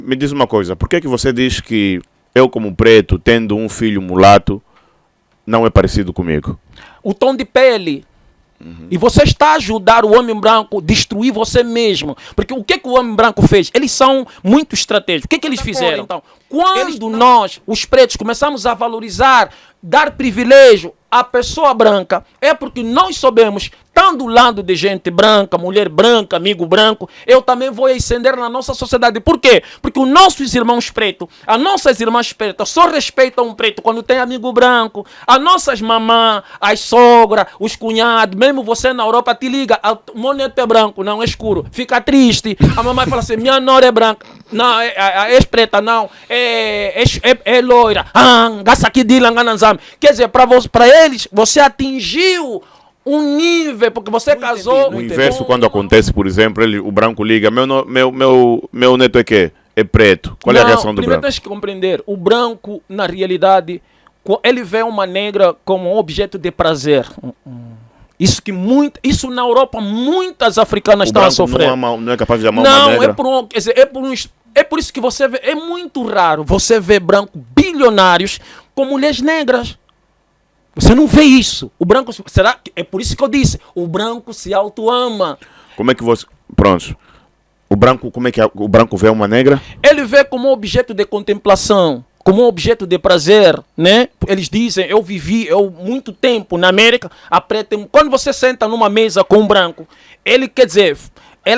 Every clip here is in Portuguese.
Me diz uma coisa, por que é que você diz que eu, como preto, tendo um filho mulato, não é parecido comigo? O tom de pele. E você está a ajudar o homem branco a destruir você mesmo. Porque o que, que o homem branco fez? Eles são muito estratégicos. O que, que eles fizeram? Então, quando nós, os pretos, começamos a valorizar, dar privilégio à pessoa branca, é porque nós soubemos, estando do lado de gente branca, mulher branca, amigo branco, eu também vou ascender na nossa sociedade. Por quê? Porque os nossos irmãos pretos, as nossas irmãs pretas só respeitam um preto quando tem amigo branco. As nossas mamãs, as sogras, os cunhados, mesmo você na Europa te liga, o meu neto é branco, não é escuro, fica triste. A mamãe fala assim, minha nora é branca, não, é preta, não, é loira. Gasta aqui de langananzame. Quer dizer, para eles, você atingiu um nível, porque você casou... O inverso, quando acontece, por exemplo, o branco liga, meu neto é quê? É preto. Qual é a reação do primeiro branco? tens que compreender, o branco, na realidade, ele vê uma negra como um objeto de prazer. Isso na Europa, muitas africanas estão a sofrer. Não é capaz de amar uma negra? É por isso que você vê, é muito raro você ver branco bilionários com mulheres negras. Você não vê isso. O branco, será que é por isso que eu disse, o branco se auto-ama. Como é que você... Pronto. O branco, como é que o branco vê uma negra? Ele vê como um objeto de contemplação, como um objeto de prazer, né? Eles dizem, eu vivi muito tempo na América, quando você senta numa mesa com um branco, ele quer dizer,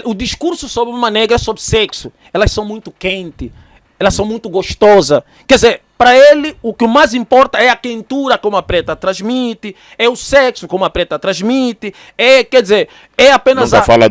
o discurso sobre uma negra é sobre sexo. Elas são muito quentes, elas são muito gostosas. Quer dizer, para ele, o que mais importa é a quentura como a preta transmite, é o sexo como a preta transmite, quer dizer, é apenas Nunca fala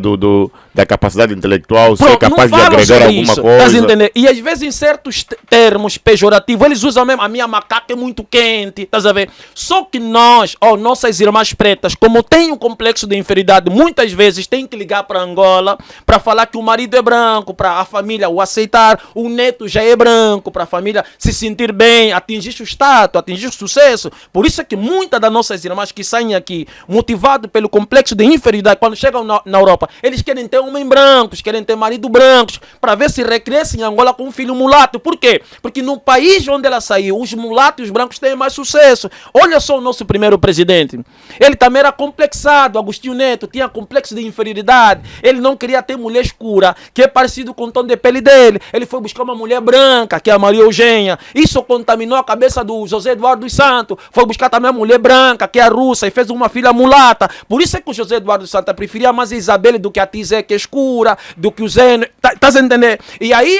da capacidade intelectual, ser capaz de agregar alguma coisa. E às vezes em certos termos pejorativos, eles usam mesmo, a minha macaca é muito quente, estás a ver? Só que nossas irmãs pretas, como tem um complexo de inferioridade, muitas vezes tem que ligar para Angola para falar que o marido é branco, para a família o aceitar, o neto já é branco, para a família se sentir bem, atingir o status, atingir o sucesso. Por isso é que muitas das nossas irmãs que saem aqui, motivadas pelo complexo de inferioridade, quando chegam na Europa, eles querem ter homens brancos, querem ter marido brancos, para ver se recrescem em Angola com um filho mulato. Por quê? Porque no país onde ela saiu, os mulatos e os brancos têm mais sucesso. Olha só o nosso primeiro presidente. Ele também era complexado, Agostinho Neto, tinha complexo de inferioridade. Ele não queria ter mulher escura, que é parecido com o tom de pele dele. Ele foi buscar uma mulher branca, que é a Maria Eugênia. Isso contaminou a cabeça do José Eduardo dos Santos. Foi buscar também a mulher branca, que é a russa, e fez uma filha mulata. Por isso é que o José Eduardo dos Santos preferia mais a Isabelle do que a Tizé, que é escura, do que o Zé. Tá entendendo? E aí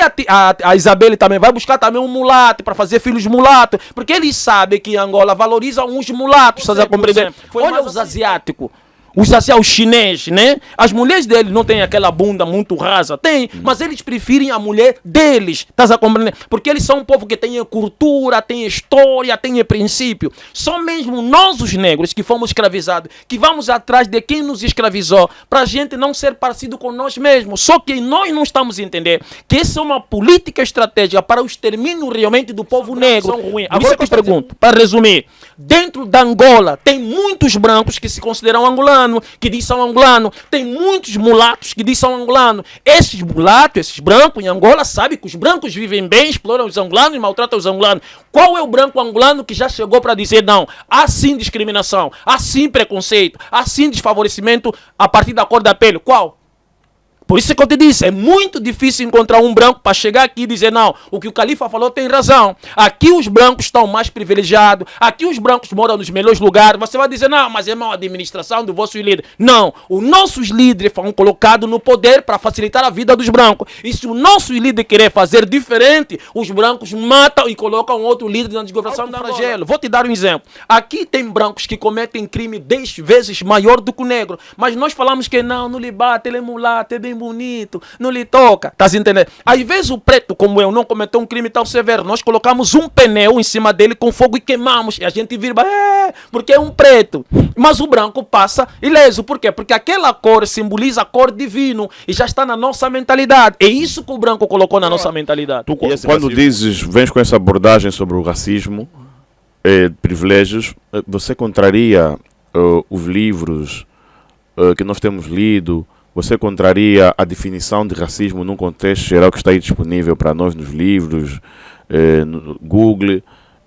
a Isabelle também vai buscar também um mulato para fazer filhos mulatos, porque eles sabem que em Angola valorizam uns mulatos, estás a compreender? Olha os asiáticos. Os chineses, né? As mulheres deles não têm aquela bunda muito rasa, tem, mas eles preferem a mulher deles, estás a compreender? Porque eles são um povo que tem cultura, tem história, tem princípio. Só mesmo nós, os negros, que fomos escravizados, que vamos atrás de quem nos escravizou, para a gente não ser parecido com nós mesmos. Só que nós não estamos a entender que essa é uma política estratégica para o extermínio realmente do povo negro. Agora eu te pergunto, para resumir, dentro da Angola tem muitos brancos que se consideram angolanos, que diz são angolano, tem muitos mulatos que diz são angolano. Esses mulatos, esses brancos em Angola, sabem que os brancos vivem bem, exploram os angolanos e maltratam os angolanos. Qual é o branco angolano que já chegou para dizer não? Há sim discriminação, há sim preconceito, há sim desfavorecimento a partir da cor da pele. Qual? Por isso que eu te disse, é muito difícil encontrar um branco para chegar aqui e dizer não, o que o Califa falou tem razão. Aqui os brancos estão mais privilegiados, aqui os brancos moram nos melhores lugares. Você vai dizer, não, mas é uma administração do vosso líder. Não, os nossos líderes foram colocados no poder para facilitar a vida dos brancos. E se o nosso líder querer fazer diferente, os brancos matam e colocam outro líder na desgovernação da Angola. Vou te dar um exemplo. Aqui tem brancos que cometem crime 10 vezes maior do que o negro, mas nós falamos que não lhe bate, ele é mulato, é bem bonito, não lhe toca, tá se entendendo? Às vezes o preto, como eu, não cometeu um crime tão severo, nós colocamos um pneu em cima dele com fogo e queimamos, e a gente vira, porque é um preto, mas o branco passa ileso. Por quê? Porque aquela cor simboliza a cor divino, e já está na nossa mentalidade, é isso que o branco colocou na nossa mentalidade. Tu, quando vens com essa abordagem sobre o racismo, privilégios, você contraria os livros que nós temos lido você contraria a definição de racismo num contexto geral que está aí disponível para nós nos livros, no Google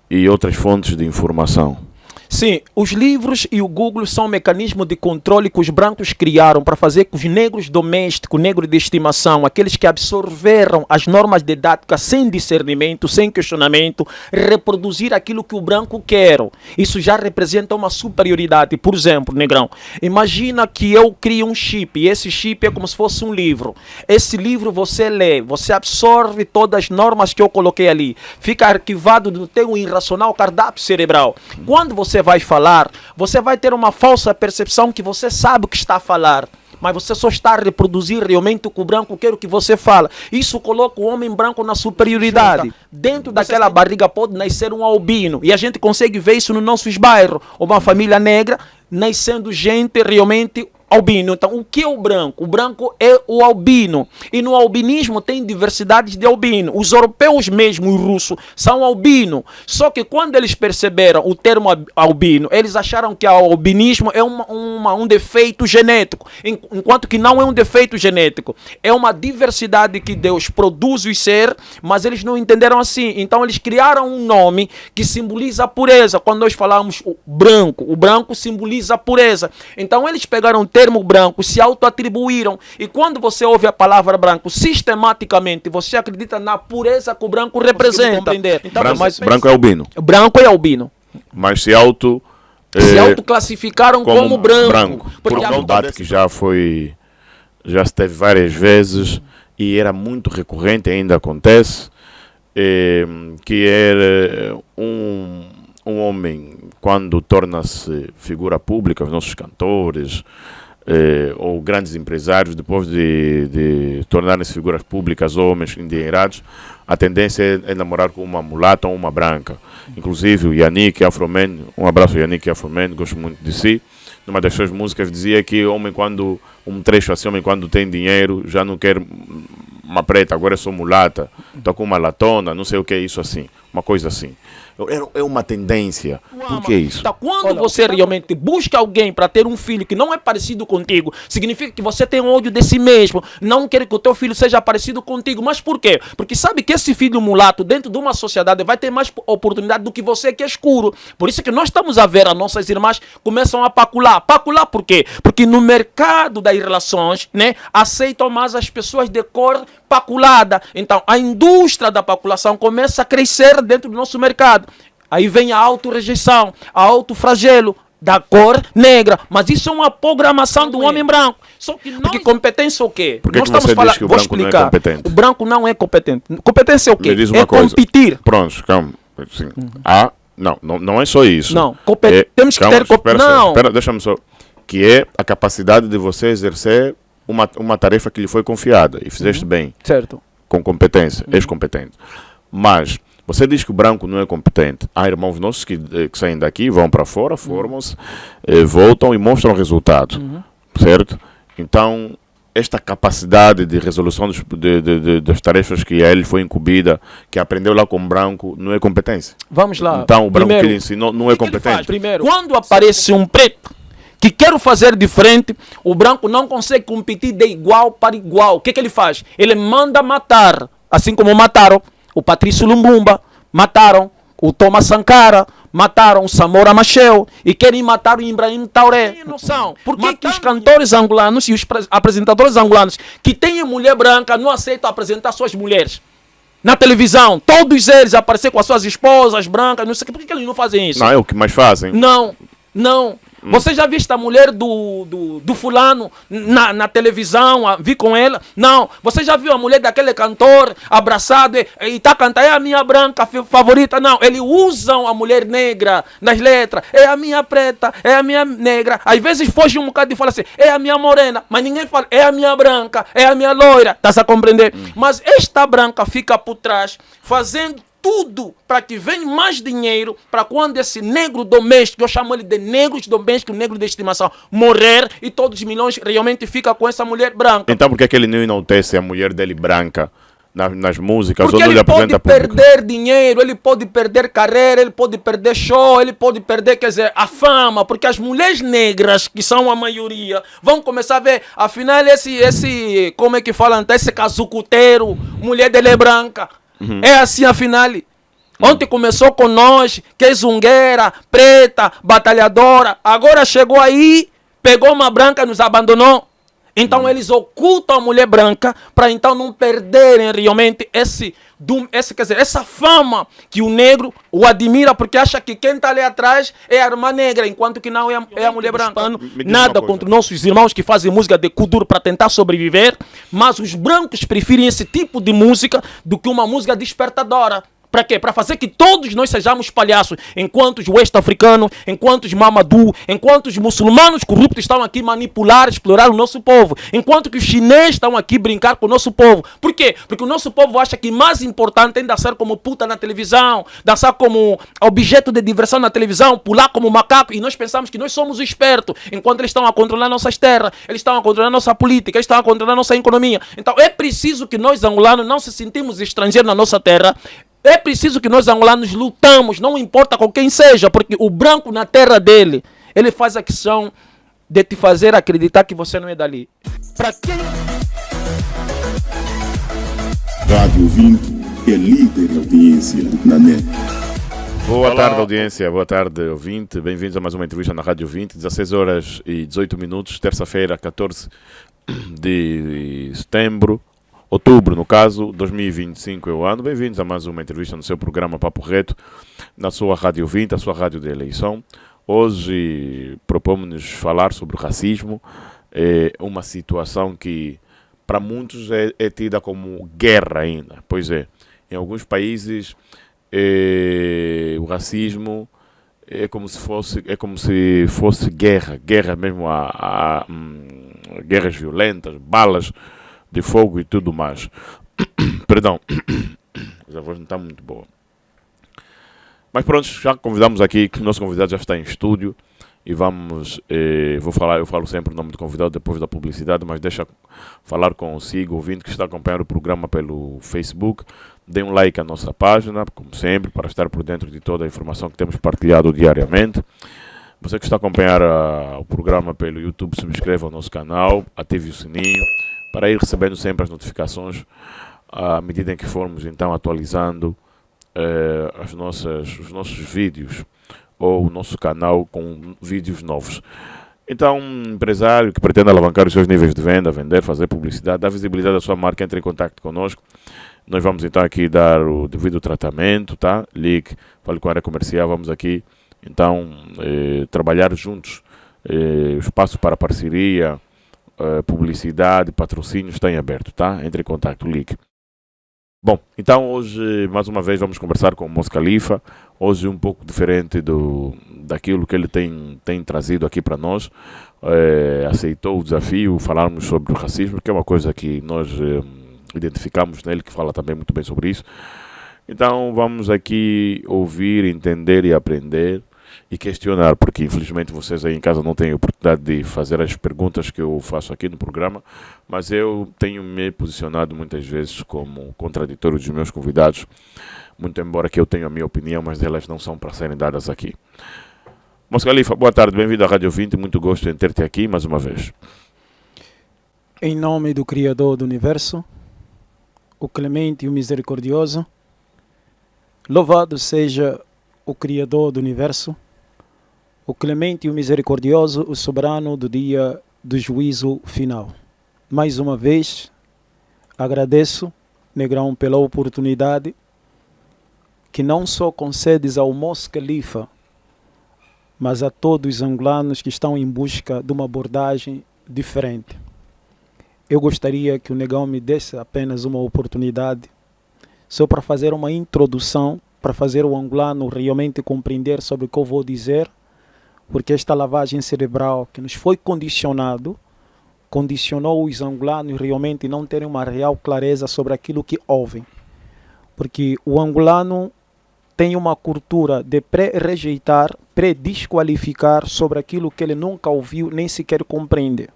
e outras fontes de informação? Sim, os livros e o Google são um mecanismo de controle que os brancos criaram para fazer que os negros domésticos, negros de estimação, aqueles que absorveram as normas didáticas sem discernimento, sem questionamento, reproduzir aquilo que o branco quer. Isso já representa uma superioridade. Por exemplo, negrão, imagina que eu crio um chip e esse chip é como se fosse um livro. Esse livro você lê, você absorve todas as normas que eu coloquei ali. Fica arquivado no teu irracional cardápio cerebral. Quando você vai falar, você vai ter uma falsa percepção que você sabe o que está a falar, mas você só está a reproduzir realmente o que o branco quer o que você fala. Isso coloca o homem branco na superioridade. Dentro daquela barriga pode nascer um albino, e a gente consegue ver isso nos nossos bairros. Uma família negra nascendo gente realmente albino. Então, o que é o branco? O branco é o albino. E no albinismo tem diversidades de albino. Os europeus mesmo, os russos, são albino. Só que quando eles perceberam o termo albino, eles acharam que o albinismo é um defeito genético. Enquanto que não é um defeito genético. É uma diversidade que Deus produz os seres, mas eles não entenderam assim. Então, eles criaram um nome que simboliza a pureza. Quando nós falamos o branco simboliza a pureza. Então, eles pegaram termo branco, se auto-atribuíram. E quando você ouve a palavra branco, sistematicamente, você acredita na pureza que o branco representa. Então, branco é albino. Branco é albino. Mas se autoclassificaram como branco. Porque é um debate que já se teve várias vezes e era muito recorrente, ainda acontece, que era um homem, quando torna-se figura pública, os nossos cantores, ou grandes empresários, depois de tornarem-se figuras públicas, homens endinheirados, a tendência é namorar com uma mulata ou uma branca. Inclusive o Yannick Afroman, um abraço Yannick Afroman, gosto muito de si, numa das suas músicas dizia que homem quando, um trecho assim, homem quando tem dinheiro já não quer uma preta, agora eu sou mulata, estou com uma latona, não sei o que é isso assim, uma coisa assim. É uma tendência. Por que isso? Então, quando você realmente busca alguém para ter um filho que não é parecido contigo, significa que você tem ódio de si mesmo. Não quer que o teu filho seja parecido contigo. Mas por quê? Porque sabe que esse filho mulato, dentro de uma sociedade, vai ter mais oportunidade do que você que é escuro. Por isso que nós estamos a ver as nossas irmãs começam a pacular. Pacular por quê? Porque no mercado das relações, né, aceitam mais as pessoas de cor paculada. Então, a indústria da paculação começa a crescer dentro do nosso mercado. Aí vem a autorrejeição, a autoflagelo da cor negra. Mas isso é uma programação do homem branco. Só que porque competência é o quê? Por que nós estamos falando, que o branco não é competente? O branco não é competente. Competência é o quê? Me diz uma é coisa. competir. Pronto, calma. Assim, não é só isso. Não, temos que ter competência. Deixa-me só. Que é a capacidade de você exercer uma tarefa que lhe foi confiada e fizeste bem. Certo. Com competência, és competente. Mas você diz que o branco não é competente. Há irmãos nossos que saem daqui, vão para fora, formam-se, voltam e mostram resultados. Certo? Então, esta capacidade de resolução das tarefas que a ele foi incumbida, que aprendeu lá com o branco, não é competência. Vamos lá. Então, o branco que ele ensinou não é competente. Primeiro, quando aparece um preto que quer fazer diferente, o branco não consegue competir de igual para igual. O que ele faz? Ele manda matar, assim como mataram o Patrício Lumbumba, mataram o Thomas Sankara, mataram o Samora Machel e querem matar o Ibrahim Traoré. Tem noção? Por que os cantores angolanos e os apresentadores angolanos que têm mulher branca não aceitam apresentar suas mulheres? Na televisão, todos eles aparecer com as suas esposas brancas, não sei o que. Por que eles não fazem isso? Não, é o que mais fazem. Não. Você já viu a mulher do fulano na televisão, vi com ela? Não. Você já viu a mulher daquele cantor abraçado e tá cantando, é a minha branca favorita? Não. Eles usam a mulher negra nas letras. É a minha preta, é a minha negra. Às vezes foge um bocado e fala assim, é a minha morena. Mas ninguém fala, é a minha branca, é a minha loira. Tá a compreender? Mas esta branca fica por trás, fazendo tudo para que venha mais dinheiro para quando esse negro doméstico, eu chamo ele de negros domésticos, negro de estimação, morrer e todos os milhões realmente ficam com essa mulher branca. Então por que ele não enaltece a mulher dele branca nas músicas, Porque ou não lhe ele pode apresenta público. perder dinheiro, ele pode perder carreira, ele pode perder show, ele pode perder, quer dizer, a fama, porque as mulheres negras, que são a maioria, vão começar a ver, afinal, como é que fala, esse casucuteiro, mulher dele é branca. É assim, afinal. Ontem começou com nós, que é zungueira, preta, batalhadora, agora chegou aí, pegou uma branca e nos abandonou. Então eles ocultam a mulher branca para então não perderem realmente quer dizer, essa fama que o negro o admira porque acha que quem está ali atrás é a irmã negra, enquanto que não é a mulher branca. Nada contra nossos irmãos que fazem música de kuduro para tentar sobreviver, mas os brancos preferem esse tipo de música do que uma música despertadora. Para quê? Para fazer que todos nós sejamos palhaços. Enquanto os oeste-africanos, enquanto os mamadou, enquanto os muçulmanos corruptos estão aqui manipular, explorar o nosso povo. Enquanto que os chineses estão aqui brincar com o nosso povo. Por quê? Porque o nosso povo acha que mais importante é dançar como puta na televisão, dançar como objeto de diversão na televisão, pular como macaco. E nós pensamos que nós somos espertos. Enquanto eles estão a controlar nossas terras, eles estão a controlar nossa política, eles estão a controlar nossa economia. Então é preciso que nós angolanos não se sentimos estrangeiros na nossa terra. É preciso que nós angolanos lutamos, não importa com quem seja, porque o branco na terra dele, ele faz a questão de te fazer acreditar que você não é dali. Para quem? Rádio 20 é líder de audiência na net. Boa tarde, audiência. Boa tarde, ouvinte. Bem-vindos a mais uma entrevista na Rádio 20, 16 horas e 18 minutos, terça-feira, 14 de setembro. Outubro, no caso, 2025 é o ano. Bem-vindos a mais uma entrevista no seu programa Papo Reto, na sua Rádio 20, a sua rádio de eleição. Hoje propomos-nos falar sobre racismo, uma situação que para muitos é tida como guerra ainda. Pois é, em alguns países o racismo é como se fosse guerra mesmo, guerras violentas, balas de fogo e tudo mais. Perdão, a voz não está muito boa. Mas pronto, já convidamos aqui, que o nosso convidado já está em estúdio e vamos, eu falo sempre o nome do convidado depois da publicidade, mas deixa falar consigo, ouvinte que está acompanhando o programa pelo Facebook. Dê um like à nossa página, como sempre, para estar por dentro de toda a informação que temos partilhado diariamente. Você que está a acompanhar o programa pelo YouTube, subscreva o nosso canal, ative o sininho, para ir recebendo sempre as notificações à medida em que formos então atualizando os nossos vídeos ou o nosso canal com vídeos novos. Então, um empresário que pretende alavancar os seus níveis de venda, vender, fazer publicidade, dar visibilidade à sua marca, entre em contato conosco. Nós vamos então aqui dar o devido tratamento, tá? Ligue, fale com a área comercial, vamos aqui então trabalhar juntos. O espaço para parceria, publicidade, patrocínio está em aberto, tá? Entre em contato, ligue. Bom, então hoje mais uma vez vamos conversar com o Mos Khalifa. Hoje um pouco diferente daquilo que ele tem trazido aqui para nós. Aceitou o desafio, falarmos sobre o racismo, que é uma coisa que nós identificamos nele, que fala também muito bem sobre isso. Então vamos aqui ouvir, entender e aprender e questionar, porque infelizmente vocês aí em casa não têm a oportunidade de fazer as perguntas que eu faço aqui no programa, mas eu tenho me posicionado muitas vezes como contraditório dos meus convidados, muito embora que eu tenha a minha opinião, mas elas não são para serem dadas aqui. Mos Khalifa, boa tarde, bem-vindo à Rádio 20, muito gosto em ter-te aqui mais uma vez. Em nome do Criador do Universo, o Clemente e o Misericordioso, louvado seja o Criador do Universo, o Clemente e o Misericordioso, o Soberano do dia do juízo final. Mais uma vez, agradeço, Negrão, pela oportunidade que não só concedes ao Mos Khalifa, mas a todos os angolanos que estão em busca de uma abordagem diferente. Eu gostaria que o Negão me desse apenas uma oportunidade, só para fazer uma introdução, para fazer o angolano realmente compreender sobre o que eu vou dizer, porque esta lavagem cerebral que nos foi condicionou os angolanos realmente não terem uma real clareza sobre aquilo que ouvem. Porque o angolano tem uma cultura de pré-rejeitar, pré-desqualificar sobre aquilo que ele nunca ouviu, nem sequer compreende.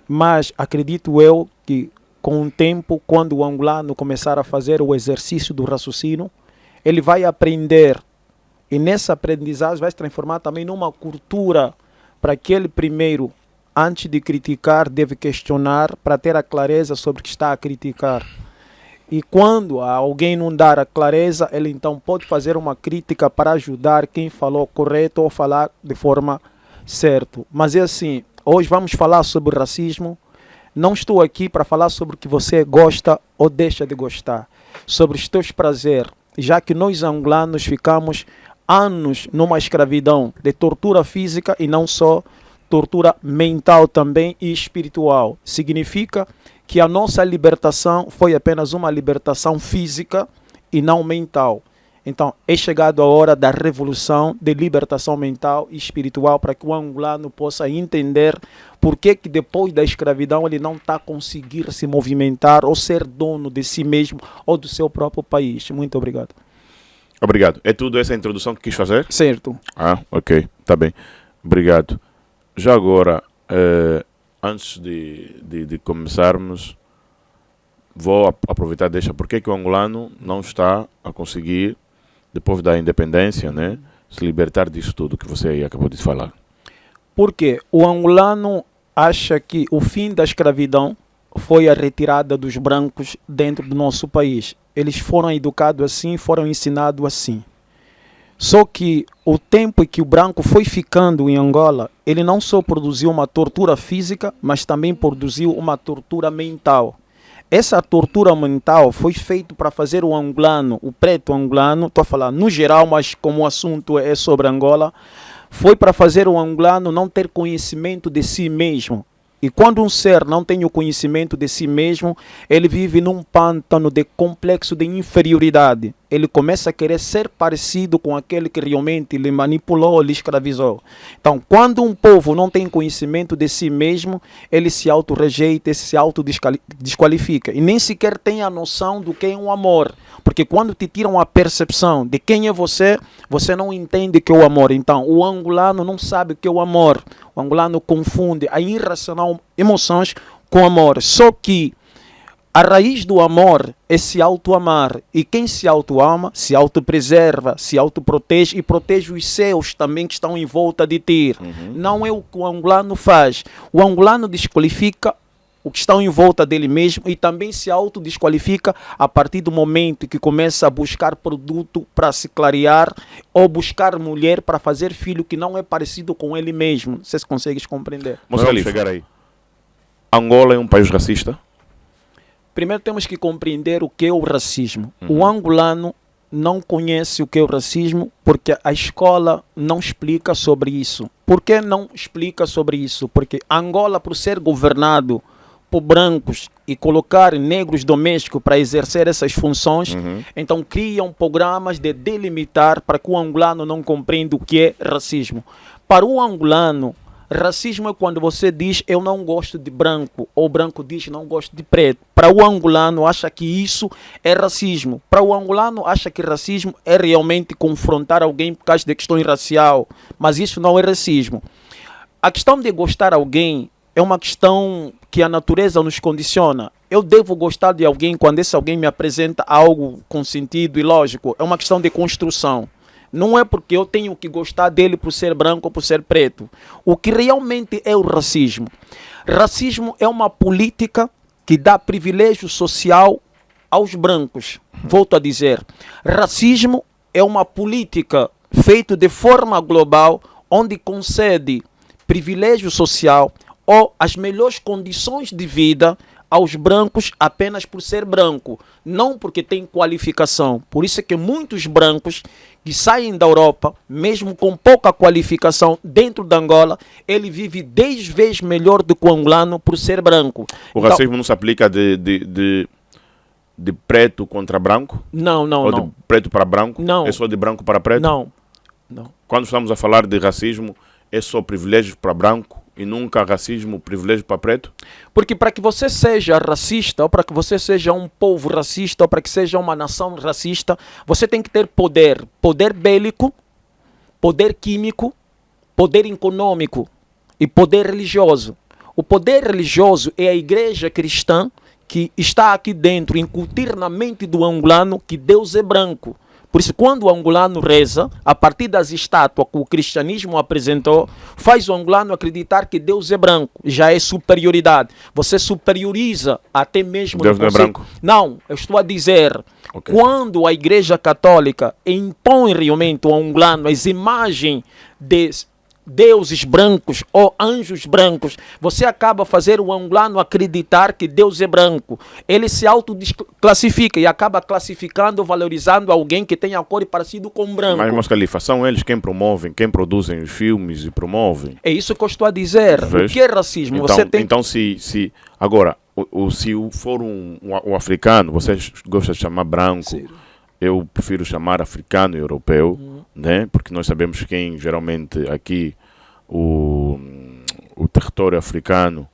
Mas acredito eu que com o tempo, quando o angolano começar a fazer o exercício do raciocínio, ele vai aprender. E nessa aprendizagem vai se transformar também numa cultura para que ele primeiro, antes de criticar, deve questionar para ter a clareza sobre o que está a criticar. E quando alguém não dar a clareza, ele então pode fazer uma crítica para ajudar quem falou correto ou falar de forma certa. Mas é assim, hoje vamos falar sobre racismo. Não estou aqui para falar sobre o que você gosta ou deixa de gostar, sobre os teus prazeres, já que nós angolanos ficamos anos numa escravidão de tortura física e não só, tortura mental também e espiritual. Significa que a nossa libertação foi apenas uma libertação física e não mental. Então, é chegado a hora da revolução de libertação mental e espiritual para que o angolano possa entender por que depois da escravidão ele não está a conseguir se movimentar ou ser dono de si mesmo ou do seu próprio país. Muito obrigado. Obrigado. É tudo essa introdução que quis fazer? Certo. Ah, ok. Tá bem. Obrigado. Já agora, antes de começarmos, vou aproveitar e deixar por que o angolano não está a conseguir, depois da independência, né, se libertar disso tudo que você aí acabou de falar. Porque o angolano acha que o fim da escravidão foi a retirada dos brancos dentro do nosso país. Eles foram educados assim, foram ensinados assim. Só que o tempo em que o branco foi ficando em Angola, ele não só produziu uma tortura física, mas também produziu uma tortura mental. Essa tortura mental foi feita para fazer o angolano, o preto angolano, estou a falar no geral, mas como o assunto é sobre Angola, foi para fazer o angolano não ter conhecimento de si mesmo. E quando um ser não tem o conhecimento de si mesmo, ele vive num pântano de complexo de inferioridade. Ele começa a querer ser parecido com aquele que realmente lhe manipulou, lhe escravizou. Então, quando um povo não tem conhecimento de si mesmo, ele se auto-rejeita, se auto-desqualifica. E nem sequer tem a noção do que é um amor. Porque quando te tiram a percepção de quem é você, você não entende o que é o amor. Então, o angolano não sabe o que é o amor. O angolano confunde a irracional emoções com amor. Só que a raiz do amor é se auto-amar. E quem se auto-ama, se auto-preserva, se auto-protege e protege os seus também que estão em volta de ti. Não é o que o angolano faz. O angolano desqualifica o que estão em volta dele mesmo e também se autodesqualifica a partir do momento que começa a buscar produto para se clarear ou buscar mulher para fazer filho que não é parecido com ele mesmo. Vocês conseguem compreender? Vamos chegar aí. Angola é um país racista? Primeiro temos que compreender o que é o racismo. O angolano não conhece o que é o racismo porque a escola não explica sobre isso. Por que não explica sobre isso? Porque Angola, por ser governado por brancos e colocar negros domésticos para exercer essas funções, então criam programas de delimitar para que o angolano não compreenda o que é racismo. Para o angolano, racismo é quando você diz eu não gosto de branco, ou branco diz não gosto de preto. Para o angolano acha que isso é racismo. Para o angolano acha que racismo é realmente confrontar alguém por causa de questão racial, mas isso não é racismo. A questão de gostar de alguém é uma questão que a natureza nos condiciona. Eu devo gostar de alguém quando esse alguém me apresenta algo com sentido e lógico. É uma questão de construção. Não é porque eu tenho que gostar dele por ser branco ou por ser preto. O que realmente é o racismo? Racismo é uma política que dá privilégio social aos brancos. Volto a dizer, racismo é uma política feita de forma global onde concede privilégio social ou as melhores condições de vida aos brancos apenas por ser branco, não porque tem qualificação. Por isso é que muitos brancos que saem da Europa, mesmo com pouca qualificação dentro da Angola, ele vive 10 vezes melhor do que o angolano por ser branco. O racismo não se aplica de preto contra branco? Não. Ou de preto para branco? Não. É só de branco para preto? Não. Quando estamos a falar de racismo, é só privilégios para branco e nunca racismo, privilégio para preto? Porque para que você seja racista, ou para que você seja um povo racista, ou para que seja uma nação racista, você tem que ter poder. Poder bélico, poder químico, poder econômico e poder religioso. O poder religioso é a igreja cristã que está aqui dentro, incutir na mente do angolano que Deus é branco. Por isso, quando o angolano reza, a partir das estátuas que o cristianismo apresentou, faz o angolano acreditar que Deus é branco, já é superioridade. Você superioriza até mesmo... Deus não é branco? Não, eu estou a dizer, quando a Igreja Católica impõe realmente ao angolano as imagens de deuses brancos ou anjos brancos, você acaba fazendo o angolano acreditar que Deus é branco. Ele se autoclassifica e acaba classificando, valorizando alguém que tem a cor parecido com branco. Mas, Califa, são eles quem promovem, quem produzem os filmes e promovem. É isso que eu estou a dizer. Vês? O que é racismo? Então, você tem... então se agora, se for um africano, você gosta de chamar branco, Sim. eu prefiro chamar africano e europeu, né? Porque nós sabemos quem geralmente aqui o território africano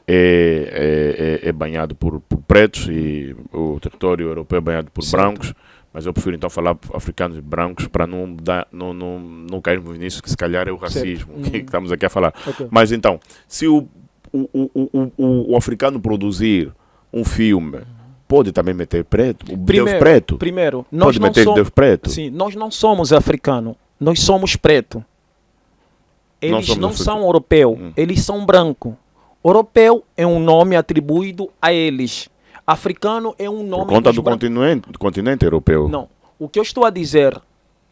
é banhado por pretos e o território europeu é banhado por brancos, mas eu prefiro então falar africanos e brancos para não cairmos nisso, que se calhar é o racismo que estamos aqui a falar. Ok. Mas então, se o africano produzir um filme, pode também meter preto? Deus preto? Primeiro, nós Pode não meter somos... Deus preto? Sim, nós não somos africanos, nós somos preto. Eles somos não africanos. são europeu, eles são branco. Europeu é um nome atribuído a eles. Africano é um nome... Por conta dos do brancos. continente europeu. Não. O que eu estou a dizer,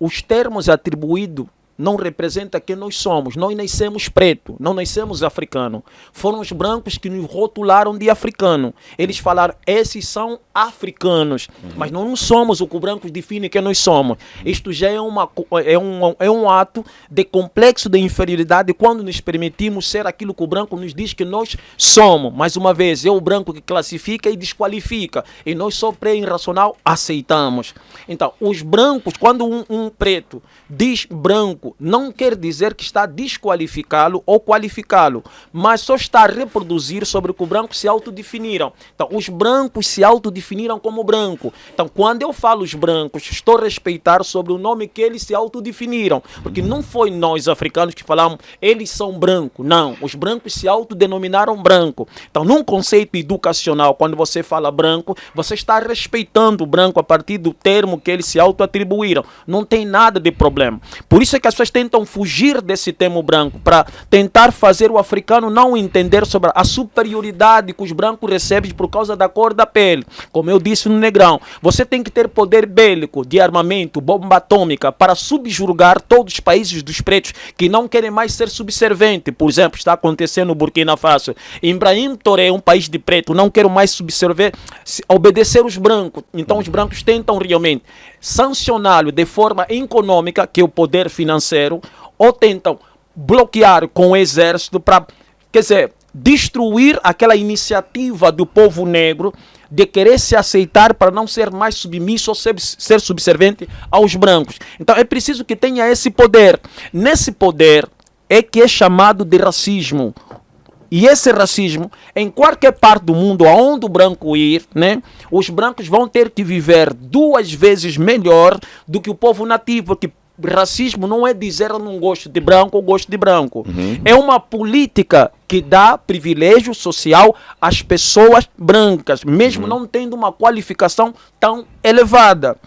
os termos atribuídos não representam quem nós somos. Nós nascemos preto, não nascemos africano. Foram os brancos que nos rotularam de africano. Eles falaram, esses são africanos. Mas nós não somos o que o branco define que nós somos. Isto já é um ato de complexo de inferioridade quando nos permitimos ser aquilo que o branco nos diz que nós somos. Mais uma vez, é o branco que classifica e desqualifica. E nós só pré-irracional aceitamos. Então, os brancos, quando um preto diz branco, não quer dizer que está a desqualificá-lo ou qualificá-lo, mas só está a reproduzir sobre o que os brancos se autodefiniram. Então, os brancos se autodefiniram como branco. Então, quando eu falo os brancos, estou a respeitar sobre o nome que eles se autodefiniram, porque não foi nós africanos que falamos, eles são brancos. Não, os brancos se autodenominaram branco. Então, num conceito educacional, quando você fala branco, você está respeitando o branco a partir do termo que eles se autoatribuíram. Não tem nada de problema. Por isso é que as pessoas tentam fugir desse termo branco, para tentar fazer o africano não entender sobre a superioridade que os brancos recebem por causa da cor da pele. Como eu disse no Negrão, você tem que ter poder bélico, de armamento, bomba atômica, para subjugar todos os países dos pretos que não querem mais ser subserventes. Por exemplo, está acontecendo no Burkina Faso. Ibrahim Touré, um país de preto, não quer mais obedecer os brancos. Então os brancos tentam realmente sancioná-lo de forma econômica, que é o poder financeiro, ou tentam bloquear com o exército para, quer dizer, destruir aquela iniciativa do povo negro de querer se aceitar para não ser mais submisso ou ser subservente aos brancos. Então é preciso que tenha esse poder. Nesse poder é que é chamado de racismo. E esse racismo, em qualquer parte do mundo aonde o branco ir, né, os brancos vão ter que viver 2 vezes melhor do que o povo nativo, porque racismo não é dizer eu não gosto de branco ou gosto de branco. É uma política que dá privilégio social às pessoas brancas, mesmo não tendo uma qualificação tão elevada.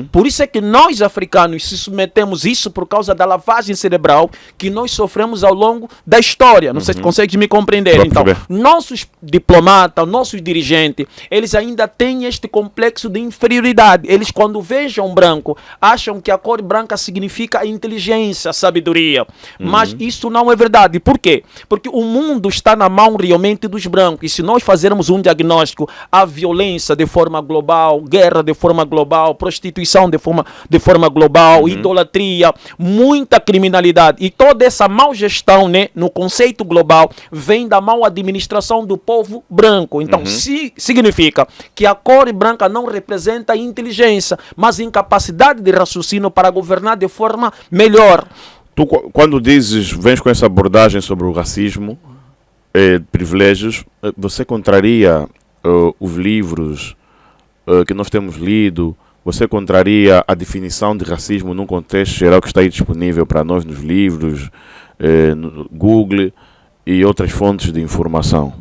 Por isso é que nós, africanos, se submetemos isso por causa da lavagem cerebral que nós sofremos ao longo da história. Não sei se consegue me compreender. Então, nossos diplomatas, nossos dirigentes, eles ainda têm este complexo de inferioridade. Eles, quando vejam branco, acham que a cor branca significa inteligência, sabedoria. Mas isso não é verdade. Por quê? Porque o mundo está na mão realmente dos brancos. E se nós fazermos um diagnóstico, a violência de forma global, guerra de forma global, prostituição de forma global, idolatria, muita criminalidade e toda essa mal gestão, né, no conceito global, vem da mal administração do povo branco. Então, significa que a cor branca não representa inteligência, mas incapacidade de raciocínio para governar de forma melhor. Tu, quando vens com essa abordagem sobre o racismo, privilégios, você contraria os livros que nós temos lido, você contraria a definição de racismo num contexto geral que está aí disponível para nós nos livros, no Google e outras fontes de informação?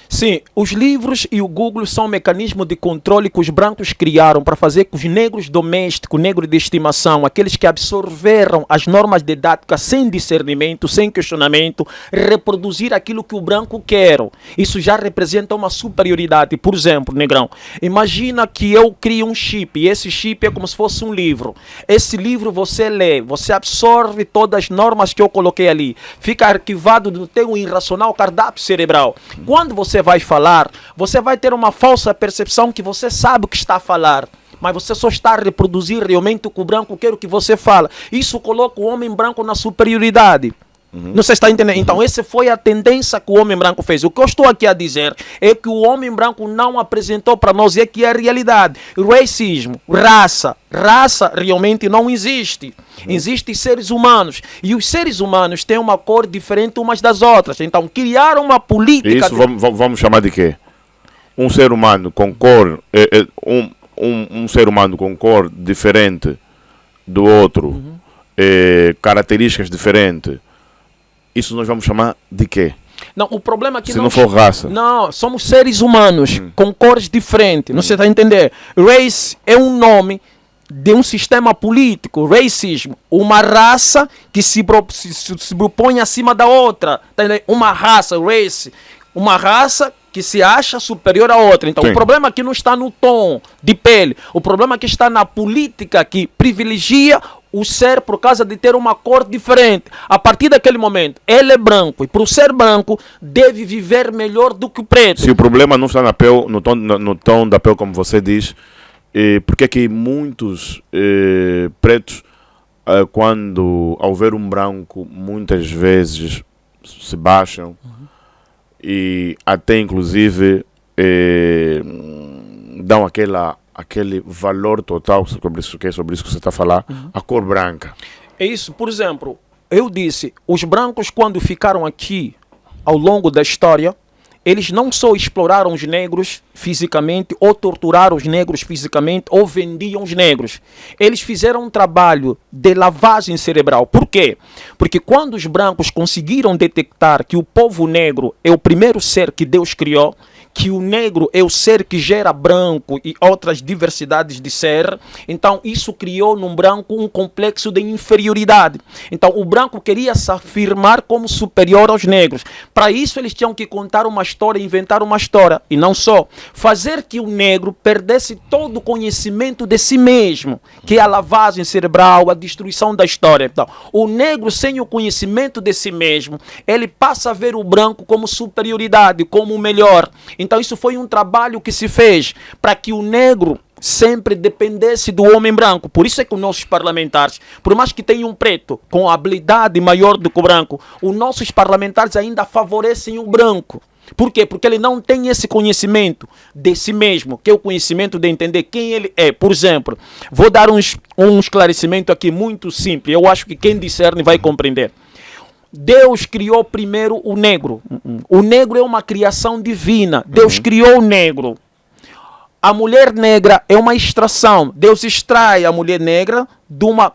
Sim, os livros e o Google são um mecanismo de controle que os brancos criaram para fazer que os negros domésticos, negros de estimação, aqueles que absorveram as normas didáticas sem discernimento, sem questionamento, reproduzir aquilo que o branco quer. Isso já representa uma superioridade. Por exemplo, negrão, imagina que eu crio um chip e esse chip é como se fosse um livro. Esse livro você lê, você absorve todas as normas que eu coloquei ali, fica arquivado no teu irracional cardápio cerebral. Quando você vai falar, você vai ter uma falsa percepção que você sabe o que está a falar, mas você só está a reproduzir realmente o que o branco quer, o que você fala. Isso coloca o homem branco na superioridade. Não sei se está entendendo. Então, essa foi a tendência que o homem branco fez. O que eu estou aqui a dizer é que o homem branco não apresentou para nós, e é que é a realidade. Racismo, raça realmente não existe. Existem seres humanos. E os seres humanos têm uma cor diferente umas das outras. Então, criaram uma política... Isso vamos chamar de quê? Um ser humano com cor... um ser humano com cor diferente do outro, características diferentes. Isso nós vamos chamar de quê? Não, o problema é que se não for raça. Não, somos seres humanos com cores diferentes. Não sei se está a entender. Race é um nome de um sistema político. Racismo, uma raça que se propõe acima da outra. Tá entendendo? Uma raça, race, uma raça que se acha superior à outra. Então, o problema aqui não está no tom de pele. O problema aqui está na política que privilegia o ser por causa de ter uma cor diferente. A partir daquele momento, ele é branco e por ser branco deve viver melhor do que o preto. Se o problema não está no tom da pele, como você diz, porque é que muitos pretos, quando ao ver um branco, muitas vezes se baixam e até inclusive dão aquele valor total sobre isso que você está a falar, a cor branca. É isso. Por exemplo, eu disse, os brancos quando ficaram aqui ao longo da história, eles não só exploraram os negros fisicamente, ou torturaram os negros fisicamente, ou vendiam os negros. Eles fizeram um trabalho de lavagem cerebral. Por quê? Porque quando os brancos conseguiram detectar que o povo negro é o primeiro ser que Deus criou, que o negro é o ser que gera branco e outras diversidades de ser, então isso criou no branco um complexo de inferioridade. Então o branco queria se afirmar como superior aos negros. Para isso eles tinham que contar uma história, inventar uma história, e não só, fazer que o negro perdesse todo o conhecimento de si mesmo, que é a lavagem cerebral, a destruição da história. Então, o negro sem o conhecimento de si mesmo, ele passa a ver o branco como superioridade, como o melhor. Então isso foi um trabalho que se fez para que o negro sempre dependesse do homem branco. Por isso é que os nossos parlamentares, por mais que tenham um preto com habilidade maior do que o branco, os nossos parlamentares ainda favorecem o branco. Por quê? Porque ele não tem esse conhecimento de si mesmo, que é o conhecimento de entender quem ele é. Por exemplo, vou dar um esclarecimento aqui muito simples. Eu acho que quem discerne vai compreender. Deus criou primeiro o negro. O negro é uma criação divina. Deus criou o negro. A mulher negra é uma extração. Deus extrai a mulher negra de uma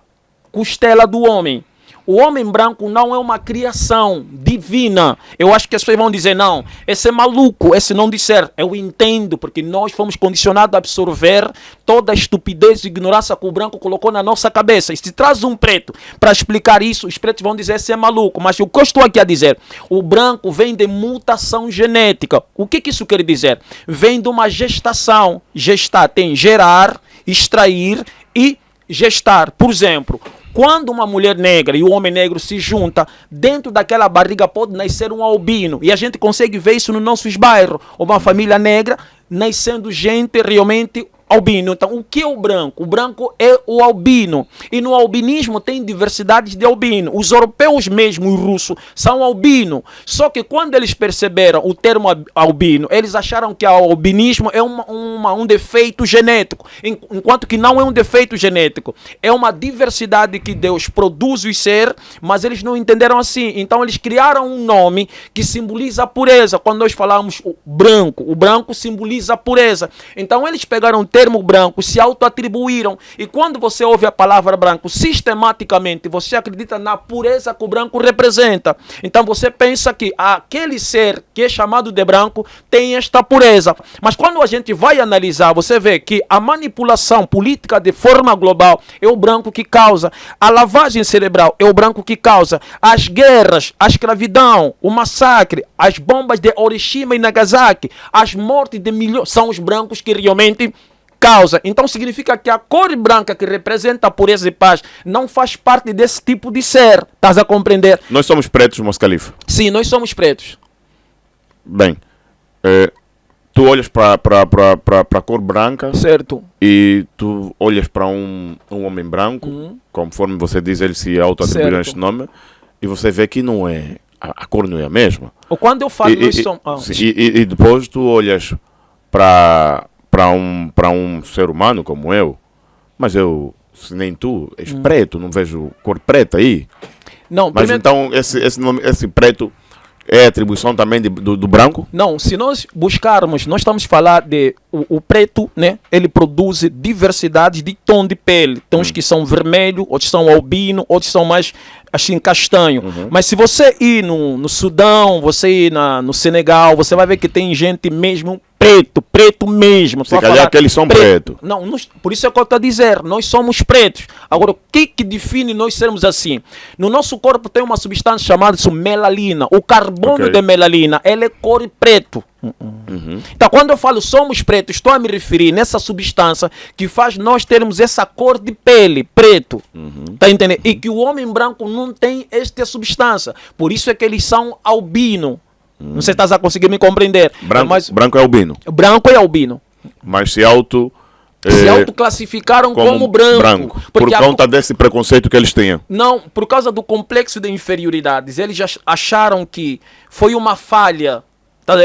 costela do homem. O homem branco não é uma criação divina. Eu acho que as pessoas vão dizer, não, esse é maluco, esse não disser. Eu entendo, porque nós fomos condicionados a absorver toda a estupidez e ignorância que o branco colocou na nossa cabeça. E se traz um preto para explicar isso, os pretos vão dizer, esse é maluco. Mas o que eu estou aqui a dizer, o branco vem de mutação genética. O que isso quer dizer? Vem de uma gestação. Gestar tem gerar, extrair e gestar. Por exemplo, quando uma mulher negra e o homem negro se juntam, dentro daquela barriga pode nascer um albino. E a gente consegue ver isso nos nossos bairros. Uma família negra nascendo gente realmente albino. Então, o que é o branco? O branco é o albino. E no albinismo tem diversidades de albino. Os europeus mesmo, os russos, são albino. Só que quando eles perceberam o termo albino, eles acharam que o albinismo é um defeito genético. Enquanto que não é um defeito genético. É uma diversidade que Deus produz o ser, mas eles não entenderam assim. Então, eles criaram um nome que simboliza a pureza. Quando nós falamos o branco simboliza a pureza. Então, eles pegaram o termo branco se auto-atribuíram. E quando você ouve a palavra branco, sistematicamente você acredita na pureza que o branco representa. Então você pensa que aquele ser que é chamado de branco tem esta pureza. Mas quando a gente vai analisar, você vê que a manipulação política de forma global é o branco que causa. A lavagem cerebral é o branco que causa. As guerras, a escravidão, o massacre, as bombas de Hiroshima e Nagasaki, as mortes de milhões, são os brancos que realmente causa. Então significa que a cor branca que representa a pureza e paz não faz parte desse tipo de ser. Estás a compreender? Nós somos pretos, Moço Califa. Sim, nós somos pretos. Bem, tu olhas para a cor branca, certo, e tu olhas para um homem branco, conforme você diz, ele se auto-atribuiu este nome, e você vê que não é, a cor não é a mesma. Ou quando eu falo, nós somos... E depois tu olhas para um ser humano como eu, mas eu, se nem tu, és preto, não vejo cor preta aí. Não, mas então esse preto é atribuição também do branco? Não, se nós buscarmos, nós estamos a falar de o preto, né? Ele produz diversidade de tom de pele. Tem uns que são vermelho, outros são albino, outros são mais assim castanho. Mas se você ir no Sudão, você ir no Senegal, você vai ver que tem gente mesmo preto mesmo. Se calhar que eles são pretos. Não, por isso é que eu estou a dizer, nós somos pretos. Agora, o que define nós sermos assim? No nosso corpo tem uma substância chamada melalina. O carbono de melalina, ele é cor preto. Então, quando eu falo somos pretos, estou a me referir nessa substância que faz nós termos essa cor de pele, preto. Tá entendendo? E que o homem branco não tem esta substância. Por isso é que eles são albino. Não sei se estás a conseguir me compreender. Branco é albino. Branco é albino. Mas se autoclassificaram como branco. Por conta desse preconceito que eles tinham. Não, por causa do complexo de inferioridades. Eles já acharam que foi uma falha,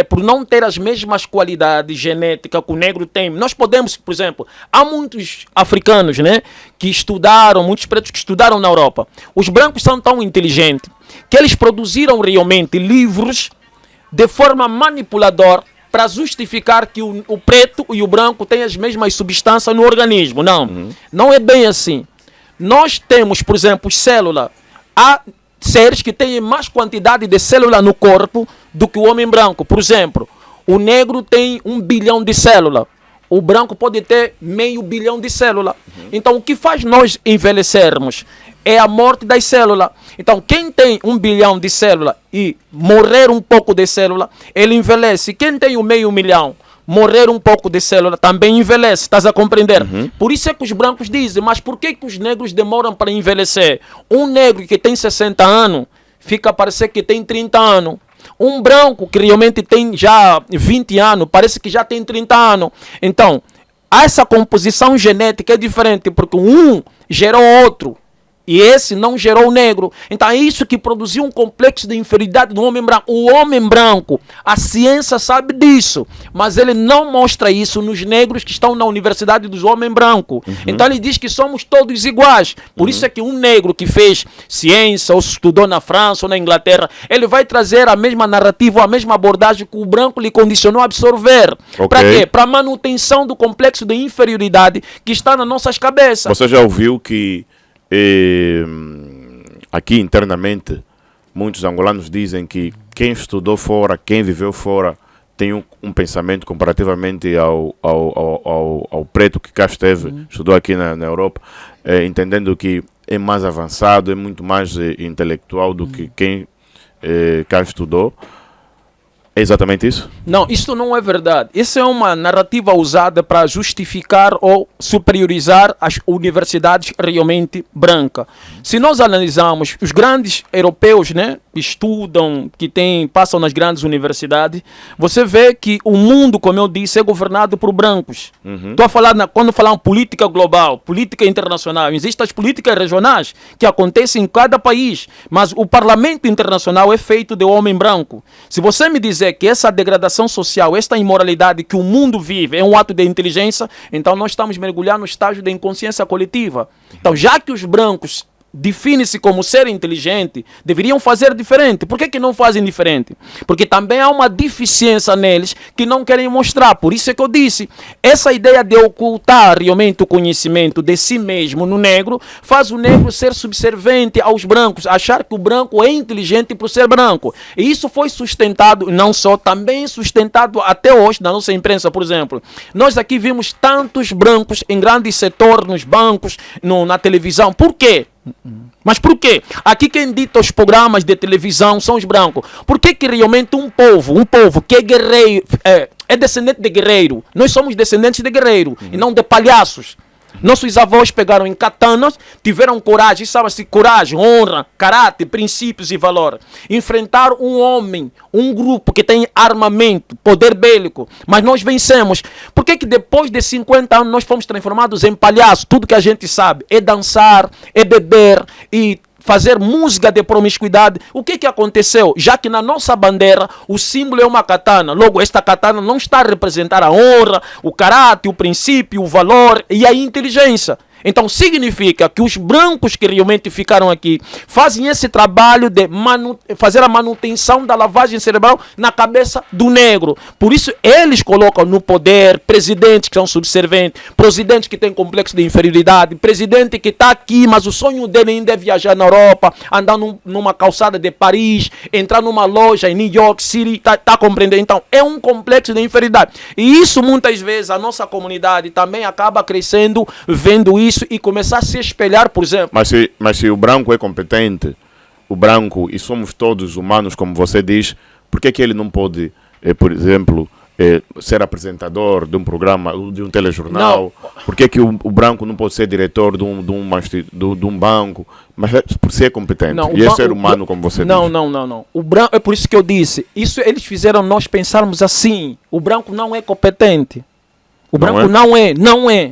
por não ter as mesmas qualidades genéticas que o negro tem. Nós podemos, por exemplo, há muitos africanos, né, que estudaram, muitos pretos que estudaram na Europa. Os brancos são tão inteligentes que eles produziram realmente livros de forma manipuladora para justificar que o preto e o branco têm as mesmas substâncias no organismo. Não, não é bem assim. Nós temos, por exemplo, célula. Há seres que têm mais quantidade de célula no corpo do que o homem branco. Por exemplo, o negro tem 1 bilhão de células. O branco pode ter meio bilhão de células. Então, o que faz nós envelhecermos é a morte das células. Então, quem tem 1 bilhão de células e morrer um pouco de célula, ele envelhece. Quem tem o meio milhão, morrer um pouco de célula, também envelhece. Estás a compreender? Por isso é que os brancos dizem, mas por que os negros demoram para envelhecer? Um negro que tem 60 anos, fica a parecer que tem 30 anos. Um branco que realmente tem já 20 anos, parece que já tem 30 anos. Então, essa composição genética é diferente, porque um gerou outro. E esse não gerou o negro. Então é isso que produziu um complexo de inferioridade no homem branco. O homem branco, a ciência sabe disso, mas ele não mostra isso nos negros que estão na universidade dos homens brancos. Então ele diz que somos todos iguais. Por isso é que um negro que fez ciência, ou estudou na França ou na Inglaterra, ele vai trazer a mesma narrativa, a mesma abordagem que o branco lhe condicionou a absorver. Para quê? Para a manutenção do complexo de inferioridade que está nas nossas cabeças. Você já ouviu que aqui internamente muitos angolanos dizem que quem estudou fora, quem viveu fora, tem um pensamento comparativamente ao preto que cá esteve, estudou aqui na Europa, entendendo que é mais avançado, é muito mais intelectual do que quem cá estudou. É exatamente isso? Não, isso não é verdade. Isso é uma narrativa usada para justificar ou superiorizar as universidades realmente brancas. Se nós analisarmos os grandes europeus, né, que estudam, que passam nas grandes universidades, você vê que o mundo, como eu disse, é governado por brancos. Estou a falar, quando falamos política global, política internacional, existem as políticas regionais que acontecem em cada país, mas o parlamento internacional é feito de homem branco. Se você me dizer que essa degradação social, esta imoralidade que o mundo vive é um ato de inteligência, então nós estamos mergulhando no estágio da inconsciência coletiva. Então, já que os brancos define-se como ser inteligente, deveriam fazer diferente. Por que não fazem diferente? Porque também há uma deficiência neles que não querem mostrar. Por isso é que eu disse, essa ideia de ocultar realmente o conhecimento de si mesmo no negro, faz o negro ser subserviente aos brancos, achar que o branco é inteligente por ser branco. E isso foi sustentado, não só, também sustentado até hoje na nossa imprensa, por exemplo. Nós aqui vimos tantos brancos em grandes setores, nos bancos, na televisão. Por quê? Mas por quê? Aqui quem dita os programas de televisão são os brancos. Por que realmente um povo que é guerreiro, é descendente de guerreiro? Nós somos descendentes de guerreiro e não de palhaços. Nossos avós pegaram em katanas, tiveram coragem, sabe-se, coragem, honra, caráter, princípios e valor. Enfrentaram um homem, um grupo que tem armamento, poder bélico, mas nós vencemos. Por que depois de 50 anos nós fomos transformados em palhaços? Tudo que a gente sabe é dançar, é beber e fazer música de promiscuidade. O que aconteceu? Já que na nossa bandeira o símbolo é uma katana, logo esta katana não está a representar a honra, o caráter, o princípio, o valor e a inteligência. Então significa que os brancos que realmente ficaram aqui fazem esse trabalho de fazer a manutenção da lavagem cerebral na cabeça do negro. Por isso eles colocam no poder presidentes que são subservientes, presidentes que têm complexo de inferioridade, presidente que está aqui, mas o sonho dele ainda é viajar na Europa, andar numa calçada de Paris, entrar numa loja em New York City, tá compreendendo? Então é um complexo de inferioridade. E isso muitas vezes a nossa comunidade também acaba crescendo, vendo isso e começar a se espelhar, por exemplo. Mas se o branco é competente, o branco, e somos todos humanos, como você diz, por que ele não pode, por exemplo, ser apresentador de um programa, de um telejornal? Não. Por que o branco não pode ser diretor de um banco? Mas por ser competente. Não, e é ser humano, como você diz. Não. O branco, é por isso que eu disse. Isso eles fizeram nós pensarmos assim. O branco não é competente. O branco não é.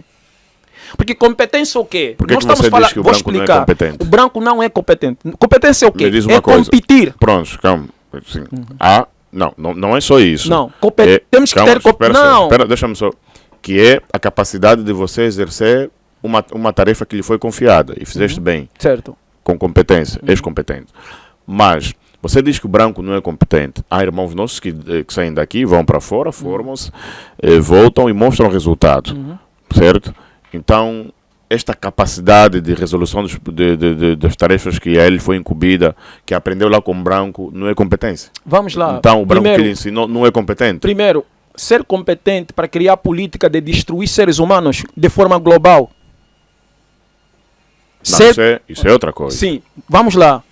Porque competência é o quê? Por que nós estamos falando, que o branco não é competente? O branco não é competente. Competência é o quê? Me diz uma coisa. Competir. Pronto, calma. Assim, não é só isso. Não, temos que ter competência. Espera, deixa-me só. Que é a capacidade de você exercer uma tarefa que lhe foi confiada e fizeste bem. Certo. Com competência, és competente. Mas você diz que o branco não é competente. Há irmãos nossos que saem daqui, vão para fora, formam-se, voltam e mostram resultados. Certo? Então, esta capacidade de resolução das tarefas que a ele foi incumbida, que aprendeu lá com o branco, não é competência. Vamos lá. Então, o branco que lhe ensinou não é competente. Primeiro, ser competente para criar política de destruir seres humanos de forma global. Isso é outra coisa. Sim, vamos lá.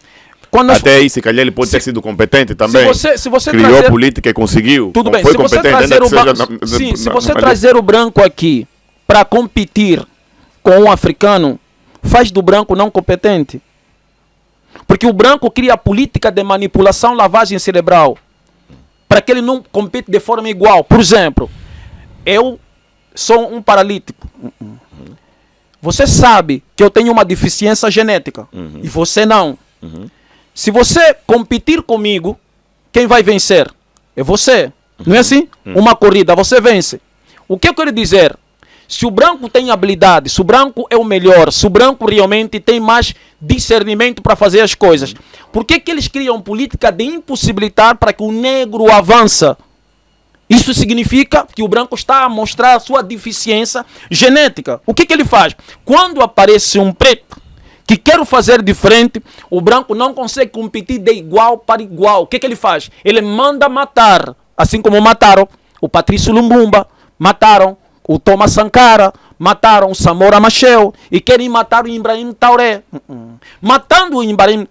Até aí, se calhar, ele pode ter sido competente também. Se você criou trazer política e conseguiu. Tudo bem, foi se você competente, trazer se você trazer o branco aqui para competir com um africano, faz do branco não competente. Porque o branco cria a política de manipulação, lavagem cerebral, para que ele não compete de forma igual. Por exemplo, eu sou um paralítico. Você sabe que eu tenho uma deficiência genética e você não. Se você competir comigo, quem vai vencer? É você. Não é assim? Uma corrida, você vence. O que eu quero dizer? Se o branco tem habilidade, se o branco é o melhor, se o branco realmente tem mais discernimento para fazer as coisas, por que eles criam política de impossibilitar para que o negro avança? Isso significa que o branco está a mostrar a sua deficiência genética. O que ele faz? Quando aparece um preto que quer fazer diferente, o branco não consegue competir de igual para igual. O que ele faz? Ele manda matar, assim como mataram o Patrício Lumumba, mataram o Thomas Sankara, mataram o Samora Machel e querem matar o Ibrahim Traoré. Matando o Ibrahim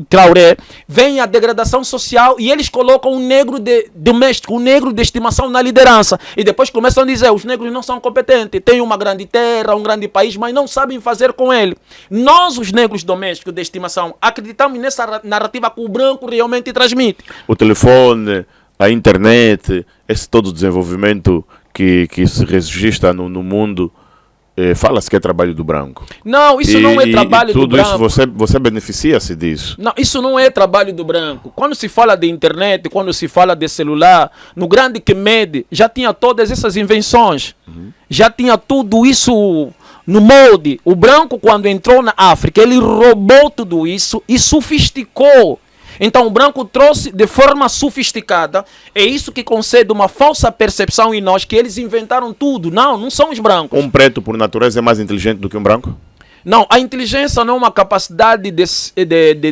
Traoré, vem a degradação social e eles colocam um negro doméstico, um negro de estimação na liderança. E depois começam a dizer, os negros não são competentes, têm uma grande terra, um grande país, mas não sabem fazer com ele. Nós, os negros domésticos de estimação, acreditamos nessa narrativa que o branco realmente transmite. O telefone, a internet, esse todo o desenvolvimento que se registra no mundo, fala-se que é trabalho do branco. Não, isso não é trabalho do branco. Tudo isso você beneficia-se disso. Não, isso não é trabalho do branco. Quando se fala de internet, quando se fala de celular, no grande que mede, já tinha todas essas invenções. Já tinha tudo isso no molde. O branco, quando entrou na África, ele roubou tudo isso e sofisticou. Então o branco trouxe de forma sofisticada. É isso que concede uma falsa percepção em nós, que eles inventaram tudo. Não, não são os brancos. Um preto, por natureza, é mais inteligente do que um branco? Não, a inteligência não é uma capacidade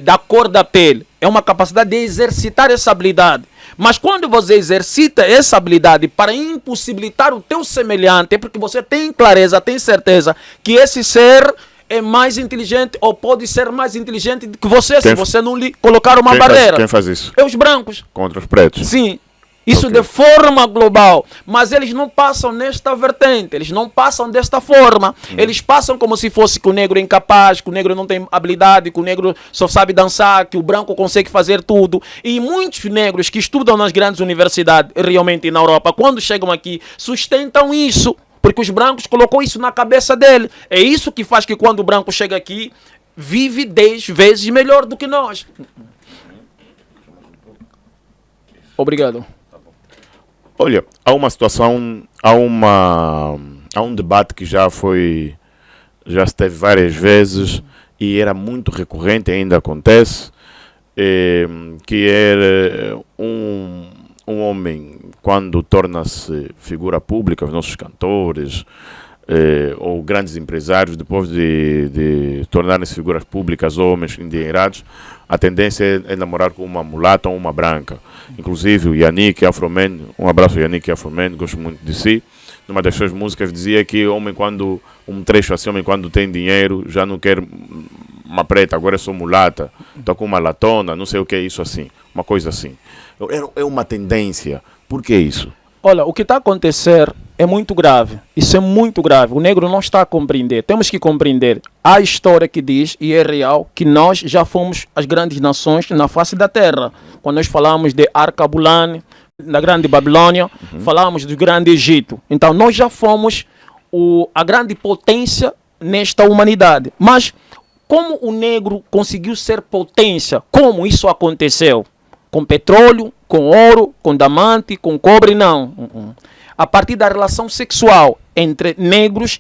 da cor da pele. É uma capacidade de exercitar essa habilidade. Mas quando você exercita essa habilidade para impossibilitar o teu semelhante, é porque você tem clareza, tem certeza que esse ser é mais inteligente ou pode ser mais inteligente do que você, se você não lhe colocar uma barreira. Quem faz isso? É os brancos. Contra os pretos? Sim. Isso Ok. de forma global. Mas eles não passam nesta vertente. Eles não passam desta forma. Eles passam como se fosse que o negro é incapaz, que o negro não tem habilidade, que o negro só sabe dançar, que o branco consegue fazer tudo. E muitos negros que estudam nas grandes universidades, realmente na Europa, quando chegam aqui, sustentam isso. Porque os brancos colocou isso na cabeça dele. É isso que faz que quando o branco chega aqui, vive 10 vezes melhor do que nós. Obrigado. Olha, há uma situação, há um debate que já se teve várias vezes e era muito recorrente, ainda acontece, que era um homem, quando torna-se figura pública, os nossos cantores ou grandes empresários, depois de tornarem-se figuras públicas, homens endinheirados, a tendência é namorar com uma mulata ou uma branca. Inclusive o Yannick Afroman, um abraço Yannick Afroman, gosto muito de si. Numa das suas músicas dizia que um trecho assim, homem quando tem dinheiro já não quer uma preta, agora eu sou mulata, estou com uma latona, não sei o que é isso assim, uma coisa assim. É uma tendência. Por que isso? Olha, o que está a acontecer é muito grave. Isso é muito grave. O negro não está a compreender. Temos que compreender. Há história que diz, e é real, que nós já fomos as grandes nações na face da terra. Quando nós falamos de Arcabulane, da grande Babilônia, falamos do grande Egito. Então, nós já fomos a grande potência nesta humanidade. Mas, como o negro conseguiu ser potência? Como isso aconteceu? Com petróleo, com ouro, com diamante, com cobre? Não. A partir da relação sexual entre negros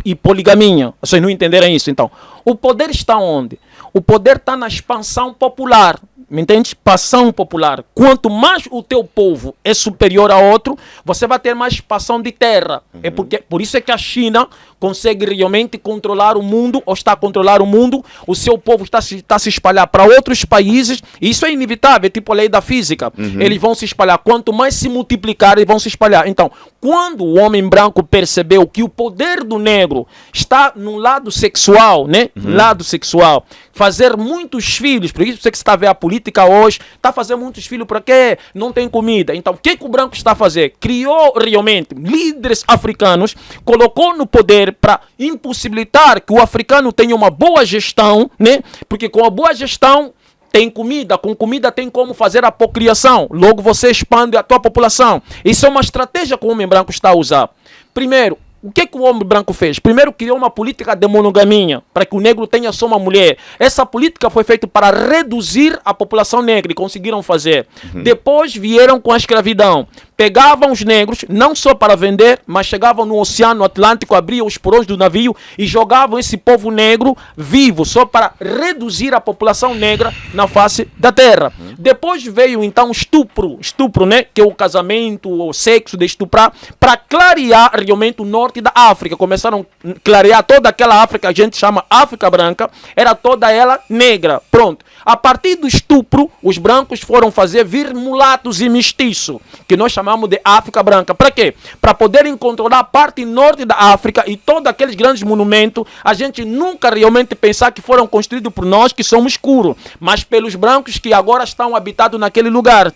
e poligamia. Vocês não entenderam isso? Então, o poder está onde? O poder está na expansão popular. Me entende? Expansão popular. Quanto mais o teu povo é superior a outro, você vai ter mais expansão de terra. É por isso é que a China consegue realmente controlar o mundo, ou está a controlar o mundo, o seu povo está a se espalhar para outros países, e isso é inevitável, é tipo a lei da física. Eles vão se espalhar, quanto mais se multiplicar, eles vão se espalhar. Então, quando o homem branco percebeu que o poder do negro está no lado sexual, né? Lado sexual, fazer muitos filhos, por isso você que está a ver a política hoje, está a fazer muitos filhos para quê? Não tem comida. Então, o que o branco está a fazer? Criou realmente líderes africanos, colocou no poder para impossibilitar que o africano tenha uma boa gestão, né? Porque com a boa gestão tem comida, com comida tem como fazer a procriação, logo você expande a tua população. Isso é uma estratégia que o homem branco está a usar. Primeiro, o que o homem branco fez? Primeiro criou uma política de monogamia, para que o negro tenha só uma mulher. Essa política foi feita para reduzir a população negra e conseguiram fazer. Depois vieram com a escravidão. Pegavam os negros, não só para vender, mas chegavam no Oceano Atlântico, abriam os porões do navio e jogavam esse povo negro vivo, só para reduzir a população negra na face da terra. Depois veio então o estupro, né? Que é o casamento, o sexo de estuprar, para clarear realmente o norte da África. Começaram a clarear toda aquela África, a gente chama África branca, era toda ela negra. Pronto. A partir do estupro, os brancos foram fazer vir mulatos e mestiços, que nós chamamos de África branca. Para quê? Para poderem controlar a parte norte da África e todos aqueles grandes monumentos, a gente nunca realmente pensar que foram construídos por nós que somos escuros, mas pelos brancos que agora estão habitados naquele lugar.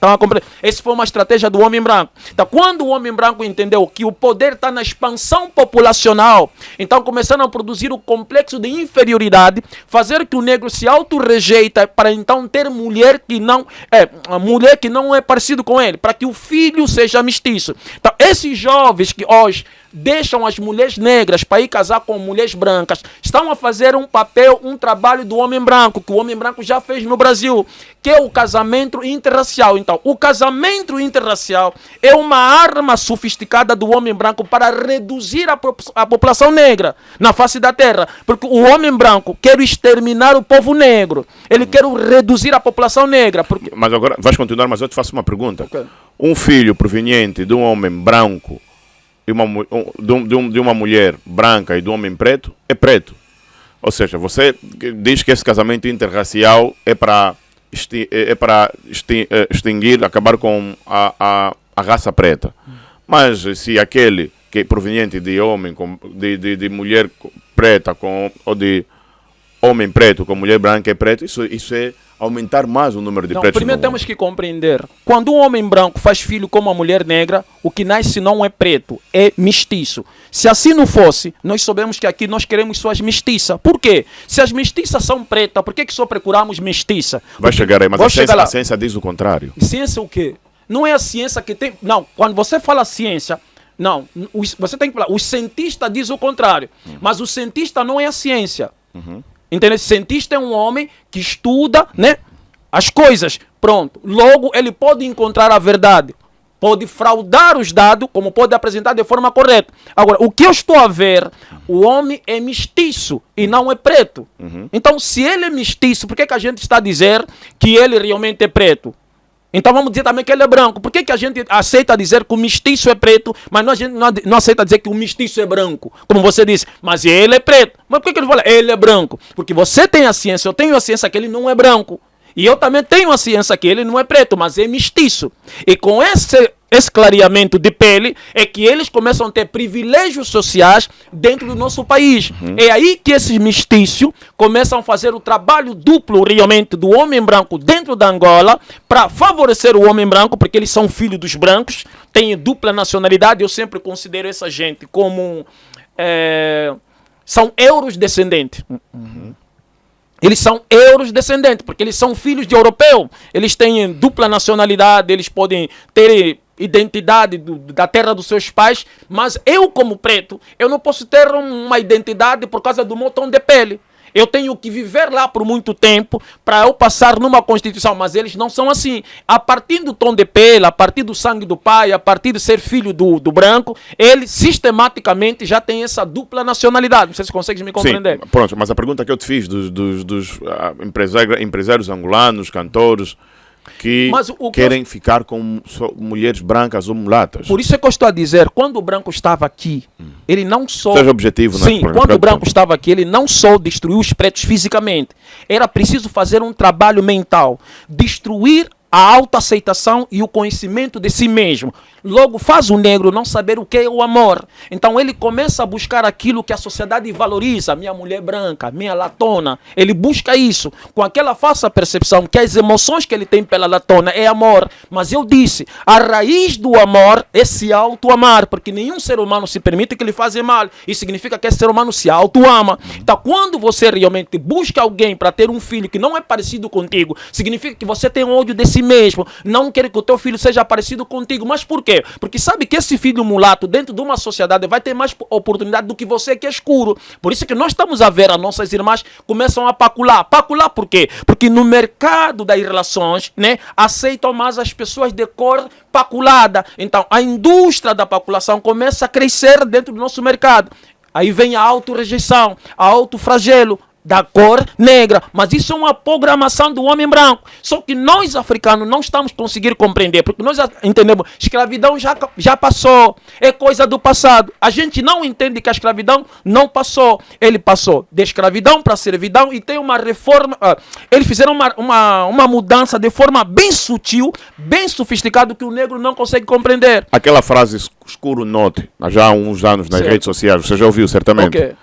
Essa foi uma estratégia do homem branco. Então, quando o homem branco entendeu que o poder está na expansão populacional, então começaram a produzir o complexo de inferioridade, fazer que o negro se autorrejeita para então ter mulher que não é parecido com ele, para que o filho seja mestiço. Então, esses jovens que hoje deixam as mulheres negras para ir casar com mulheres brancas, estão a fazer um papel, um trabalho do homem branco, que o homem branco já fez no Brasil, que é o casamento interracial. Então, o casamento interracial é uma arma sofisticada do homem branco para reduzir a população negra na face da terra, porque o homem branco quer exterminar o povo negro, ele quer reduzir a população negra. Porque... Mas agora, vais continuar, mas eu te faço uma pergunta. Okay. Um filho proveniente de um homem branco e de uma mulher branca e de um homem preto é preto. Ou seja, você diz que esse casamento interracial é para extinguir, acabar com a raça preta. Mas se aquele que é proveniente de homem, de mulher preta ou de homem preto com mulher branca é preto, isso é aumentar mais o número de pretos. Primeiro temos que compreender, quando um homem branco faz filho com uma mulher negra, o que nasce não é preto, é mestiço. Se assim não fosse, nós sabemos que aqui nós queremos só as mestiças. Por quê? Se as mestiças são pretas, por que só procuramos mestiça? Vai chegar aí, mas a ciência diz o contrário. Ciência o quê? Não é a ciência que tem... Não, quando você fala ciência... Não, você tem que falar, o cientista diz o contrário, mas o cientista não é a ciência. Entendeu? Cientista é um homem que estuda, né, as coisas. Pronto. Logo, ele pode encontrar a verdade. Pode fraudar os dados, como pode apresentar de forma correta. Agora, o que eu estou a ver, o homem é mestiço e não é preto. Então, se ele é mestiço, por que a gente está a dizer que ele realmente é preto? Então vamos dizer também que ele é branco. Por que a gente aceita dizer que o mestiço é preto, mas a gente não aceita dizer que o mestiço é branco? Como você disse, mas ele é preto. Mas por que ele fala ele é branco? Porque você tem a ciência, eu tenho a ciência que ele não é branco. E eu também tenho a ciência que ele não é preto, mas é mestiço. E com esse clareamento de pele é que eles começam a ter privilégios sociais dentro do nosso país. É aí que esses mestiços começam a fazer o trabalho duplo realmente do homem branco dentro da Angola para favorecer o homem branco, porque eles são filhos dos brancos, têm dupla nacionalidade. Eu sempre considero essa gente como... são euros descendentes. Eles são euros descendentes, porque eles são filhos de europeu. Eles têm dupla nacionalidade, eles podem ter identidade da terra dos seus pais, mas eu, como preto, eu não posso ter uma identidade por causa do meu tom de pele. Eu tenho que viver lá por muito tempo para eu passar numa Constituição, mas eles não são assim. A partir do tom de pele, a partir do sangue do pai, a partir de ser filho do branco, ele sistematicamente já tem essa dupla nacionalidade. Não sei se consegues me compreender. Sim, pronto, mas a pergunta que eu te fiz dos empresários angolanos, cantores, que querem ficar com mulheres brancas ou mulatas. Por isso é que eu estou a dizer, quando o branco estava aqui, ele não só... Seja objetivo, sim, quando o branco estava aqui, ele não só destruiu os pretos fisicamente, era preciso fazer um trabalho mental, destruir a autoaceitação e o conhecimento de si mesmo. Logo, faz o negro não saber o que é o amor. Então ele começa a buscar aquilo que a sociedade valoriza. Minha mulher branca, minha latona. Ele busca isso com aquela falsa percepção que as emoções que ele tem pela latona é amor. Mas eu disse, a raiz do amor é se auto-amar, porque nenhum ser humano se permite que lhe faça mal. Isso significa que esse ser humano se auto-ama. Então quando você realmente busca alguém para ter um filho que não é parecido contigo, significa que você tem ódio de si mesmo, não quer que o teu filho seja parecido contigo. Mas por quê? Porque sabe que esse filho mulato dentro de uma sociedade vai ter mais oportunidade do que você que é escuro. Por isso que nós estamos a ver as nossas irmãs começam a pacular. Pacular por quê? Porque no mercado das relações, né, aceitam mais as pessoas de cor paculada. Então a indústria da paculação começa a crescer dentro do nosso mercado. Aí vem a auto-rejeição, a auto-flagelo da cor negra, mas isso é uma programação do homem branco. Só que nós africanos não estamos conseguindo compreender, porque nós entendemos, escravidão já passou, é coisa do passado. A gente não entende que a escravidão não passou, ele passou de escravidão para servidão e tem uma reforma, eles fizeram uma mudança de forma bem sutil, bem sofisticada, que o negro não consegue compreender. Aquela frase escuro norte, já há uns anos nas redes sociais, você já ouviu certamente? Okay.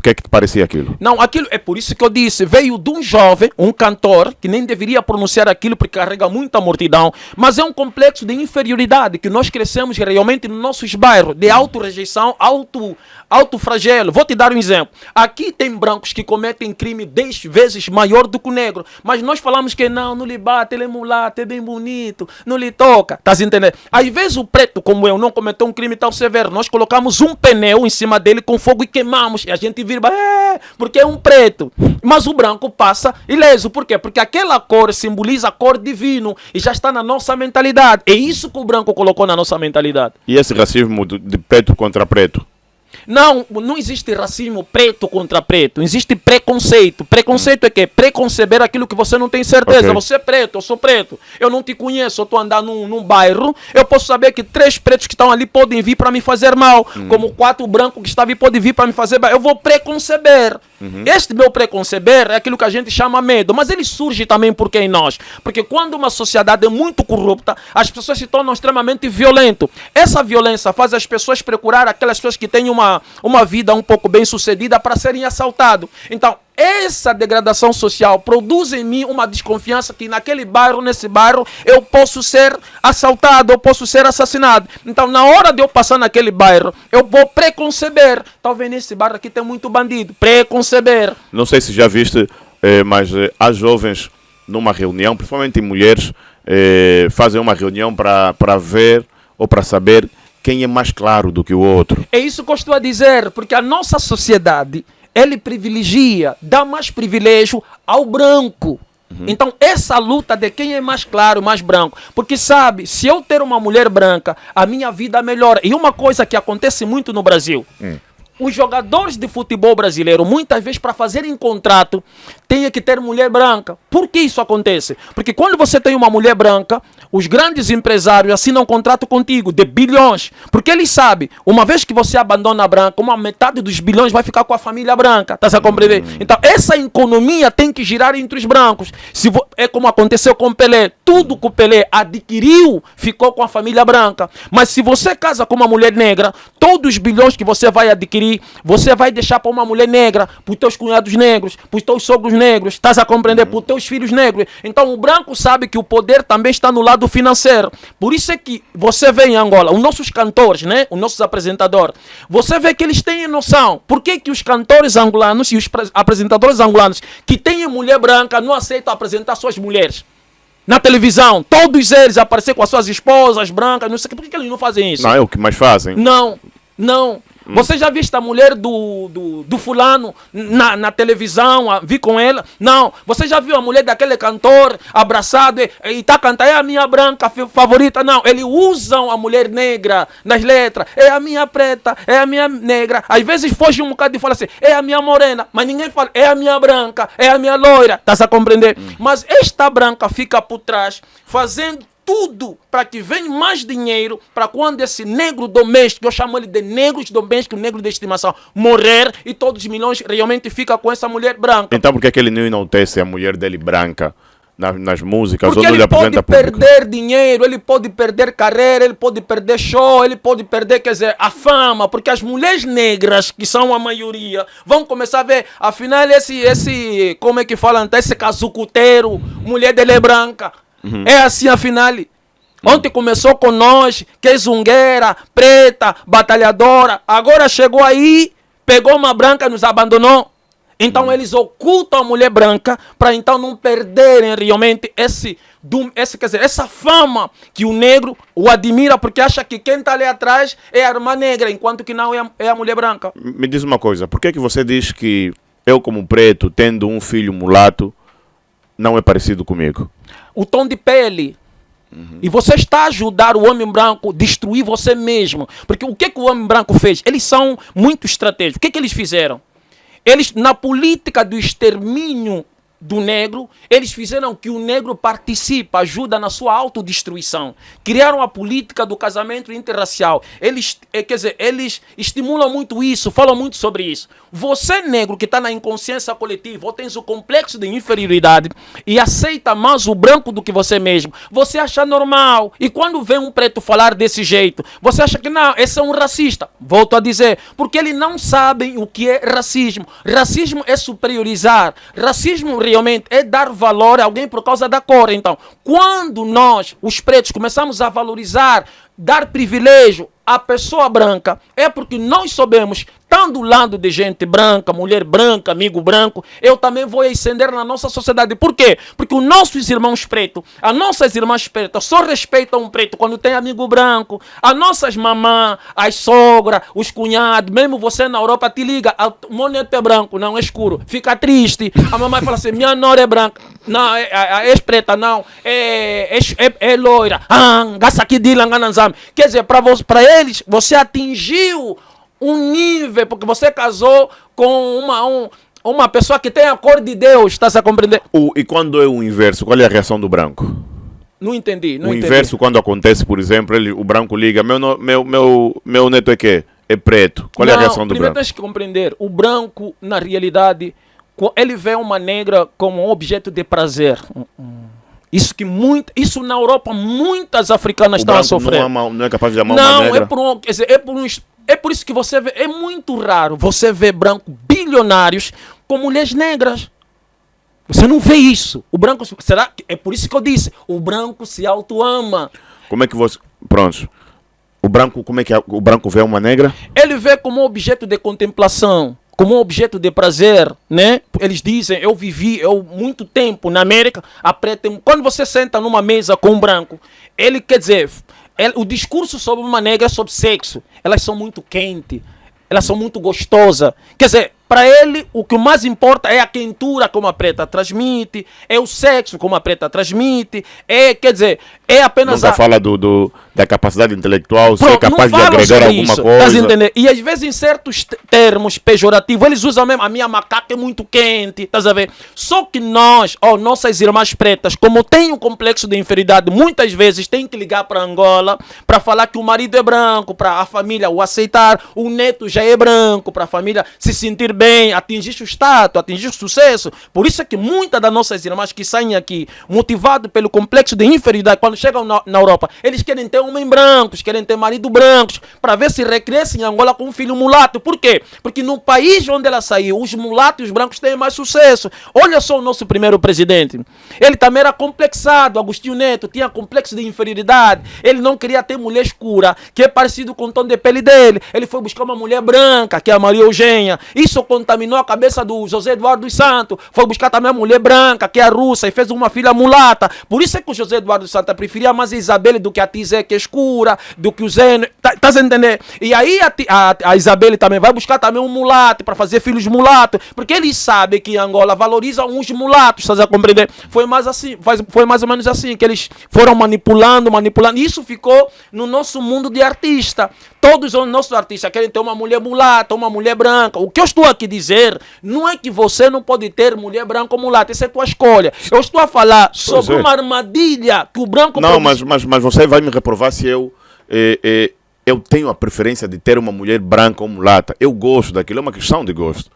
O que é que te parecia aquilo? Não, aquilo é por isso que eu disse, veio de um jovem, um cantor, que nem deveria pronunciar aquilo porque carrega muita mortidão, mas é um complexo de inferioridade que nós crescemos realmente nos nossos bairros, de auto-rejeição, auto-flagelo. Vou te dar um exemplo. Aqui tem brancos que cometem crime 10 vezes maior do que o negro, mas nós falamos que não lhe bate, ele é mulato, é bem bonito, não lhe toca, tá se entendendo? Às vezes o preto, como eu, não cometeu um crime tão severo, nós colocamos um pneu em cima dele com fogo e queimamos, e a gente vira, porque é um preto. Mas o branco passa ileso. Por quê? Porque aquela cor simboliza a cor divino e já está na nossa mentalidade. É isso que o branco colocou na nossa mentalidade. E esse racismo de preto contra preto? Não existe racismo preto contra preto. Existe preconceito. Preconceito é que preconceber aquilo que você não tem certeza. Ok. Você é preto, eu sou preto. Eu não te conheço, eu estou andando num bairro. Eu posso saber que 3 pretos que estão ali podem vir para me fazer mal. Como 4 brancos que estão ali podem vir para me fazer mal. Eu vou preconceber. Este meu preconceber é aquilo que a gente chama medo. Mas ele surge também porque em nós. Porque quando uma sociedade é muito corrupta, as pessoas se tornam extremamente violentas. Essa violência faz as pessoas procurar aquelas pessoas que têm uma vida um pouco bem sucedida para serem assaltados. Então, essa degradação social produz em mim uma desconfiança que naquele bairro, nesse bairro, eu posso ser assaltado, eu posso ser assassinado. Então, na hora de eu passar naquele bairro, eu vou preconceber. Talvez nesse bairro aqui tem muito bandido. Preconceber. Não sei se já viste, mas há jovens numa reunião, principalmente mulheres, fazem uma reunião para ver ou para saber quem é mais claro do que o outro. É isso que eu estou a dizer, porque a nossa sociedade, ele privilegia, dá mais privilégio ao branco. Então, essa luta de quem é mais claro, mais branco. Porque sabe, se eu ter uma mulher branca, a minha vida melhora. E uma coisa que acontece muito no Brasil. Os jogadores de futebol brasileiro, muitas vezes, para fazerem contrato, tem que ter mulher branca. Por que isso acontece? Porque quando você tem uma mulher branca, os grandes empresários assinam um contrato contigo de bilhões. Porque eles sabem, uma vez que você abandona a branca, uma metade dos bilhões vai ficar com a família branca. Tá a compreender? Então, essa economia tem que girar entre os brancos. É como aconteceu com o Pelé. Tudo que o Pelé adquiriu ficou com a família branca. Mas se você casa com uma mulher negra, todos os bilhões que você vai adquirir, você vai deixar para uma mulher negra, para os teus cunhados negros, para os teus sogros negros, estás a compreender? Para os teus filhos negros. Então o branco sabe que o poder também está no lado financeiro. Por isso é que você vê em Angola, os nossos cantores, né? Os nossos apresentadores, você vê que eles têm noção. Por que que os cantores angolanos e os apresentadores angolanos que têm mulher branca não aceitam apresentar suas mulheres? Na televisão, todos eles aparecer com as suas esposas brancas, não sei o que. Por que eles não fazem isso? Não, é o que mais fazem. Não. Você já viu a mulher do fulano na televisão, vi com ela? Não. Você já viu a mulher daquele cantor abraçado e tá cantando, é a minha branca favorita? Não. Eles usam a mulher negra nas letras. É a minha preta, é a minha negra. Às vezes foge um bocado e fala assim, é a minha morena. Mas ninguém fala, é a minha branca, é a minha loira. Tá a compreender? Mas esta branca fica por trás, fazendo tudo para que venha mais dinheiro, para quando esse negro doméstico, eu chamo ele de negros domésticos, negro de estimação, morrer e todos os milhões realmente ficam com essa mulher branca. Então por que ele não enaltece a mulher dele branca nas músicas? Porque ou não ele lhe apresenta pode público? perder dinheiro, ele pode perder carreira, ele pode perder show, ele pode perder, quer dizer, a fama, porque as mulheres negras, que são a maioria, vão começar a ver, afinal esse como é que fala, esse casucuteiro, mulher dele é branca. É assim, afinal. Ontem começou com nós, que é zungueira, preta, batalhadora. Agora chegou aí, pegou uma branca e nos abandonou. Então eles ocultam a mulher branca para então não perderem realmente quer dizer, essa fama que o negro o admira porque acha que quem está ali atrás é a irmã negra, enquanto que não é a mulher branca. Me diz uma coisa, por que você diz que eu como preto, tendo um filho mulato, não é parecido comigo? O tom de pele. E você está a ajudar o homem branco a destruir você mesmo. Porque o que o homem branco fez? Eles são muito estratégicos. O que eles fizeram? Eles, na política do extermínio do negro, eles fizeram que o negro participe, ajuda na sua autodestruição. Criaram a política do casamento interracial. Eles estimulam muito isso, falam muito sobre isso. Você, negro, que está na inconsciência coletiva, ou tens o complexo de inferioridade e aceita mais o branco do que você mesmo, você acha normal. E quando vê um preto falar desse jeito, você acha que não, esse é um racista. Volto a dizer, porque eles não sabem o que é racismo. Racismo é superiorizar. Racismo realmente é dar valor a alguém por causa da cor. Então, quando nós, os pretos, começamos a valorizar, dar privilégio à pessoa branca, é porque nós soubemos, estando do lado de gente branca, mulher branca, amigo branco, eu também vou ascender na nossa sociedade. Por quê? Porque os nossos irmãos pretos, as nossas irmãs pretas só respeitam um preto quando tem amigo branco. As nossas mamãs, as sogras, os cunhados, mesmo você na Europa te liga, o meu neto é branco, não é escuro, fica triste. A mamãe fala assim, minha nora é branca, não, é preta, não, é loira, gasta aqui de langananzame. Quer dizer, para eles, você atingiu um nível, porque você casou com uma pessoa que tem a cor de Deus, está-se a compreender? E quando é o inverso, qual é a reação do branco? Não entendi. O inverso, quando acontece, por exemplo, o branco liga, meu neto é quê? É preto. Qual é a reação do primeiro branco? tens que compreender, o branco, na realidade, ele vê uma negra como um objeto de prazer. Isso na Europa, muitas africanas estão a sofrer. Não é capaz de amar uma negra? É por isso que você vê, é muito raro você ver branco bilionários com mulheres negras. Você não vê isso. O branco, é por isso que eu disse, o branco se auto-ama. Como é que você... Pronto. O branco, como é que o branco vê uma negra? Ele vê como um objeto de contemplação, como um objeto de prazer, né? Eles dizem, eu vivi muito tempo na América, quando você senta numa mesa com um branco, ele quer dizer... O discurso sobre uma negra é sobre sexo. Elas são muito quentes. Elas são muito gostosas. Quer dizer, para ele, o que mais importa é a quentura como a preta transmite, é o sexo como a preta transmite, quer dizer, é apenas Nunca fala da capacidade intelectual, ser capaz de agregar alguma coisa. E às vezes em certos termos pejorativos, eles usam mesmo, a minha macaca é muito quente, estás a ver? Só que nossas irmãs pretas, como tem um complexo de inferioridade, muitas vezes tem que ligar para Angola para falar que o marido é branco, para a família o aceitar, o neto já é branco, para a família se sentir bem, atingir o status, atingir o sucesso. Por isso é que muitas das nossas irmãs que saem aqui, motivadas pelo complexo de inferioridade, quando chegam na Europa, eles querem ter homens brancos, querem ter marido brancos, para ver se recrescem em Angola com um filho mulato. Por quê? Porque no país onde ela saiu, os mulatos e os brancos têm mais sucesso. Olha só o nosso primeiro presidente. Ele também era complexado, Agostinho Neto, tinha complexo de inferioridade. Ele não queria ter mulher escura, que é parecido com o tom de pele dele. Ele foi buscar uma mulher branca, que é a Maria Eugênia. Isso contaminou a cabeça do José Eduardo dos Santos. Foi buscar também a mulher branca, que é a russa, e fez uma filha mulata. Por isso é que o José Eduardo dos Santos preferia mais a Isabelle do que a Tizé, que é escura, do que o Zé. Tá a entender? E aí a Isabelle também vai buscar também um mulato para fazer filhos mulatos, porque eles sabem que em Angola valorizam uns mulatos, estás a compreender? Foi mais ou menos assim que eles foram manipulando. E isso ficou no nosso mundo de artista. Todos os nossos artistas querem ter uma mulher mulata, uma mulher branca. O que eu estou aqui dizer não é que você não pode ter mulher branca ou mulata. Essa é a tua escolha. Eu estou a falar sobre uma armadilha que o branco... Não, mas você vai me reprovar se eu tenho a preferência de ter uma mulher branca ou mulata. Eu gosto daquilo, é uma questão de gosto.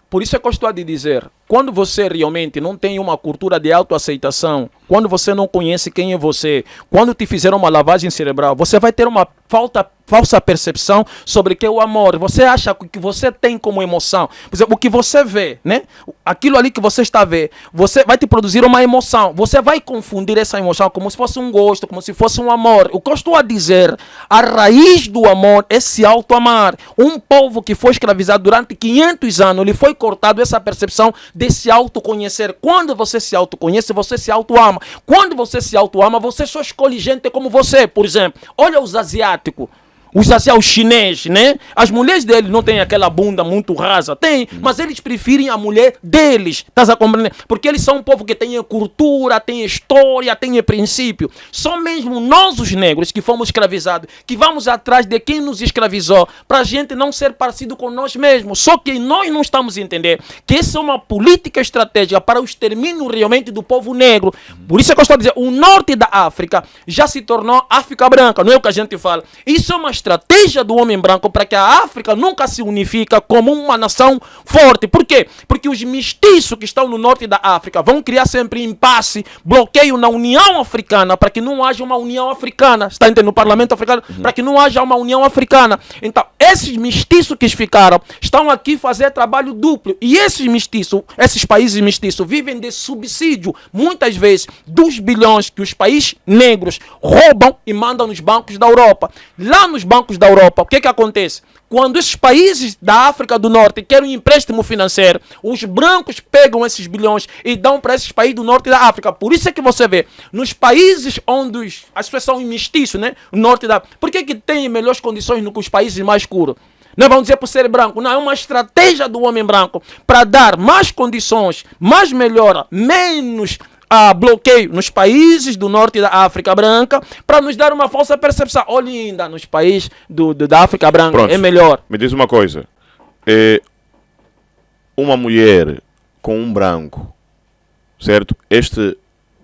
Por isso é que eu estou a dizer, quando você realmente não tem uma cultura de autoaceitação, quando você não conhece quem é você, quando te fizeram uma lavagem cerebral, você vai ter uma falsa percepção sobre o que é o amor. Você acha que o que você tem como emoção, por exemplo, o que você vê, né? Aquilo ali que você está a ver, você vai te produzir uma emoção. Você vai confundir essa emoção como se fosse um gosto, como se fosse um amor. O que eu estou a dizer, a raiz do amor é se auto-amar. Um povo que foi escravizado durante 500 anos, lhe foi cortado essa percepção de se autoconhecer. Quando você se autoconhece, você se auto-ama. Quando você se auto-ama, você só escolhe gente como você. Por exemplo, olha os asiáticos. Os asiáticos, os chineses, né? As mulheres deles não têm aquela bunda muito rasa, tem, mas eles preferem a mulher deles, estás a compreender? Porque eles são um povo que tem cultura, tem história, tem princípio. Só mesmo nós, os negros, que fomos escravizados, que vamos atrás de quem nos escravizou, para a gente não ser parecido com nós mesmos. Só que nós não estamos a entender que essa é uma política estratégica para o extermínio realmente do povo negro. Por isso é que eu estou a dizer, o norte da África já se tornou África branca, não é o que a gente fala. Isso é uma estratégia do homem branco para que a África nunca se unifique como uma nação forte. Por quê? Porque os mestiços que estão no norte da África vão criar sempre impasse, bloqueio na União Africana para que não haja uma União Africana. Está entendendo? No Parlamento Africano, para que não haja uma União Africana. Então, esses mestiços que ficaram estão aqui fazer trabalho duplo. E esses mestiços, esses países mestiços, vivem de subsídio, muitas vezes, dos bilhões que os países negros roubam e mandam nos bancos da Europa. Lá nos bancos da Europa, o que acontece? Quando esses países da África do Norte querem um empréstimo financeiro, os brancos pegam esses bilhões e dão para esses países do Norte da África. Por isso é que você vê, nos países onde as pessoas são mestiços, né? O Norte da África, por que tem melhores condições do que os países mais escuros? Não vamos dizer por ser branco, não, é uma estratégia do homem branco para dar mais condições, mais melhora, menos bloqueio nos países do norte da África branca, para nos dar uma falsa percepção. Olha, ainda nos países da África branca. Pronto, é melhor. Me diz uma coisa, uma mulher com um branco, certo?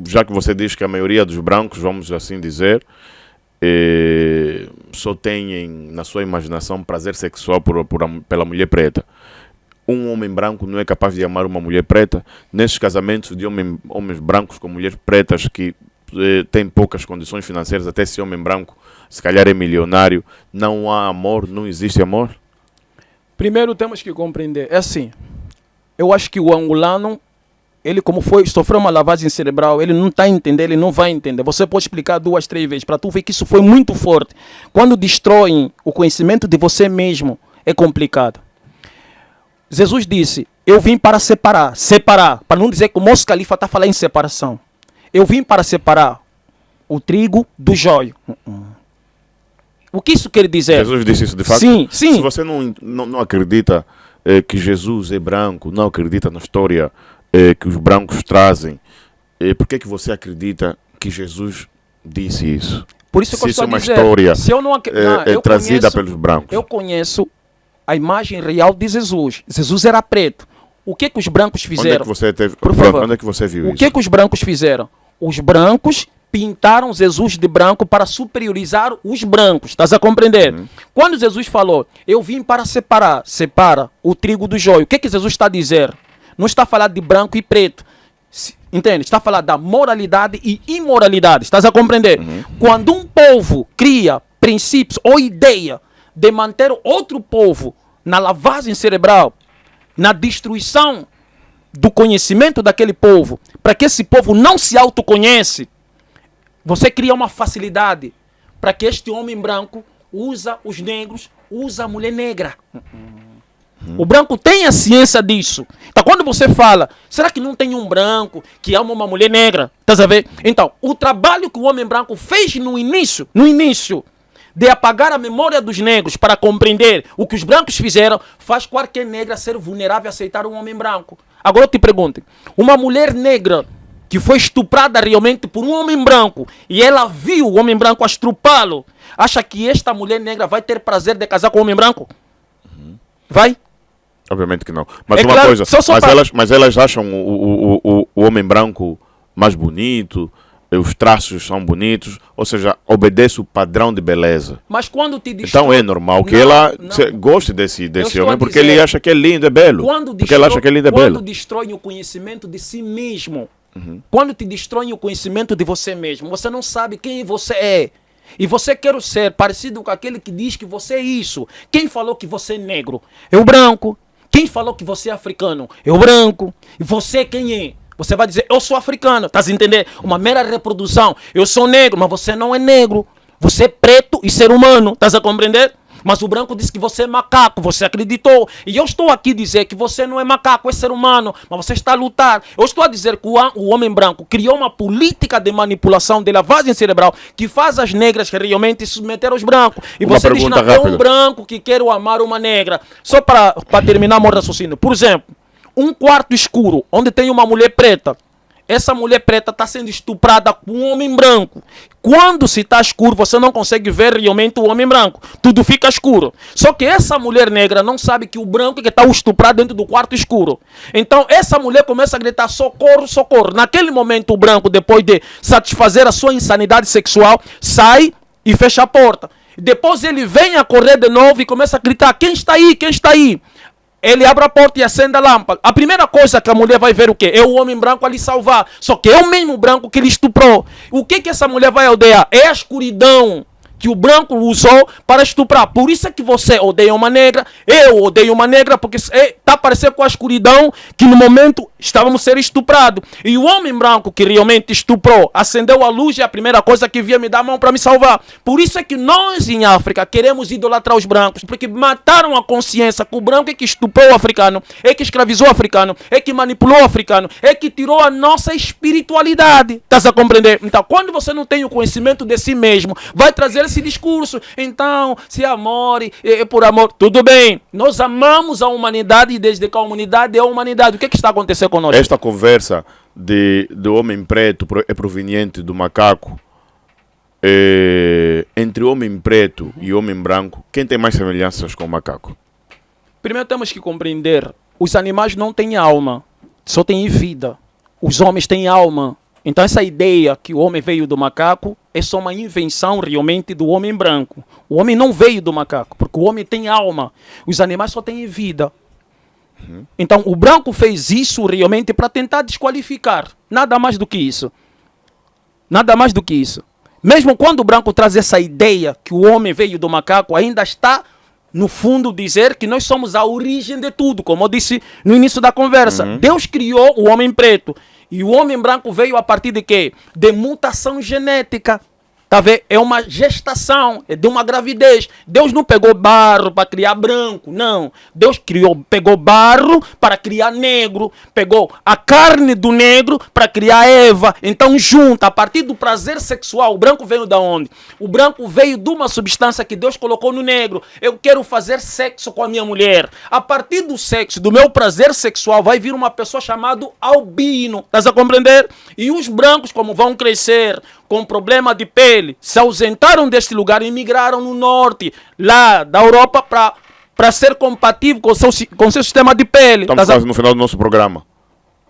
Já que você diz que a maioria dos brancos, vamos assim dizer, só têm na sua imaginação prazer sexual pela mulher preta. Um homem branco não é capaz de amar uma mulher preta. Nesses casamentos de homens brancos com mulheres pretas que têm poucas condições financeiras, até esse homem branco se calhar é milionário, não há amor, não existe amor? Primeiro temos que compreender, é assim, eu acho que o angolano, ele sofreu uma lavagem cerebral, ele não está a entender, ele não vai entender. Você pode explicar 2, 3 vezes, para tu ver que isso foi muito forte. Quando destroem o conhecimento de você mesmo, é complicado. Jesus disse, eu vim para separar, para não dizer que o Mos Khalifa está falando em separação. Eu vim para separar o trigo do joio. O que isso quer dizer? Jesus disse isso de fato? Sim, sim. Se você não acredita que Jesus é branco, não acredita na história que os brancos trazem, por que você acredita que Jesus disse isso? Por isso que eu estou a dizer, história se eu não trazida pelos brancos. Eu conheço a imagem real de Jesus. Jesus era preto. O que os brancos fizeram? Onde é que você teve? Por favor. Onde é que você viu isso? O que os brancos fizeram? Os brancos pintaram Jesus de branco para superiorizar os brancos. Estás a compreender? Quando Jesus falou, eu vim para separa o trigo do joio. O que Jesus está a dizer? Não está a falar de branco e preto. Entende? Está a falar da moralidade e imoralidade. Estás a compreender? Quando um povo cria princípios ou ideia de manter outro povo na lavagem cerebral, na destruição do conhecimento daquele povo, para que esse povo não se autoconhece, você cria uma facilidade para que este homem branco usa os negros, usa a mulher negra. O branco tem a ciência disso. Então quando você fala, será que não tem um branco que ama uma mulher negra? Estás a ver? Então, o trabalho que o homem branco fez no início, de apagar a memória dos negros para compreender o que os brancos fizeram, faz qualquer negra ser vulnerável a aceitar um homem branco. Agora eu te pergunto, uma mulher negra que foi estuprada realmente por um homem branco e ela viu o homem branco a estrupá-lo, acha que esta mulher negra vai ter prazer de casar com um homem branco? Vai? Obviamente que não. Mas é uma claro, coisa, mas elas acham o homem branco mais bonito, os traços são bonitos, ou seja, obedece o padrão de beleza. Mas quando te destrói... Então é normal que ela goste desse homem, porque ele acha que é lindo, é belo. Porque ela acha que é lindo, é belo. Quando destrói o conhecimento de si mesmo, quando te destrói o conhecimento de você mesmo, você não sabe quem você é. E você quer ser parecido com aquele que diz que você é isso. Quem falou que você é negro? É o branco. Quem falou que você é africano? É o branco. E você quem é? Você vai dizer, eu sou africano, tá entendendo? Uma mera reprodução. Eu sou negro, mas você não é negro. Você é preto e ser humano, tá a compreender? Mas o branco disse que você é macaco, você acreditou. E eu estou aqui a dizer que você não é macaco, é ser humano, mas você está a lutar. Eu estou a dizer que o homem branco criou uma política de manipulação, de lavagem cerebral, que faz as negras realmente submeter aos brancos. E Uma você diz, pergunta não, é um rápida. branco que quer amar uma negra. Só para terminar meu raciocínio. Por exemplo, um quarto escuro, onde tem uma mulher preta. Essa mulher preta está sendo estuprada por um homem branco. Quando se está escuro, você não consegue ver realmente o homem branco. Tudo fica escuro. Só que essa mulher negra não sabe que o branco é que está estuprado dentro do quarto escuro. Então essa mulher começa a gritar socorro, socorro. Naquele momento o branco, depois de satisfazer a sua insanidade sexual, sai e fecha a porta. Depois ele vem a correr de novo e começa a gritar, quem está aí, quem está aí? Ele abre a porta e acende a lâmpada. A primeira coisa que a mulher vai ver o quê? É o homem branco ali salvar. Só que é o mesmo branco que ele estuprou. O que essa mulher vai odiar? É a escuridão que o branco usou para estuprar. Por isso é que você odeia uma negra, eu odeio uma negra, porque está parecendo com a escuridão que no momento estávamos sendo estuprados. E o homem branco que realmente estuprou, acendeu a luz e a primeira coisa que via me dar a mão para me salvar. Por isso é que nós em África queremos idolatrar os brancos, porque mataram a consciência que o branco é que estuprou o africano, é que escravizou o africano, é que manipulou o africano, é que tirou a nossa espiritualidade. Estás a compreender? Então, quando você não tem o conhecimento de si mesmo, vai trazer esse discurso. Então, se amor é por amor, tudo bem. Nós amamos a humanidade desde que a humanidade é a humanidade. O que está acontecendo conosco? Esta conversa do homem preto é proveniente do macaco. Entre homem preto e homem branco, quem tem mais semelhanças com o macaco? Primeiro temos que compreender, os animais não têm alma, só têm vida. Os homens têm alma. Então essa ideia que o homem veio do macaco é só uma invenção realmente do homem branco. O homem não veio do macaco, porque o homem tem alma. Os animais só têm vida. Então o branco fez isso realmente para tentar desqualificar. Nada mais do que isso. Nada mais do que isso. Mesmo quando o branco traz essa ideia que o homem veio do macaco, ainda está no fundo dizer que nós somos a origem de tudo, como eu disse no início da conversa. Deus criou o homem preto. E o homem branco veio a partir de quê? De mutação genética. Tá vendo? É uma gestação, é de uma gravidez. Deus não pegou barro para criar branco, não. Deus pegou barro para criar negro. Pegou a carne do negro para criar Eva. Então junta, a partir do prazer sexual, o branco veio da onde? O branco veio de uma substância que Deus colocou no negro. Eu quero fazer sexo com a minha mulher. A partir do sexo, do meu prazer sexual, vai vir uma pessoa chamada albino. Estás a compreender? E os brancos, como vão crescer com problema de pele, se ausentaram deste lugar e migraram no norte, lá da Europa, para ser compatível com seu sistema de pele. Estamos quase no final do nosso programa.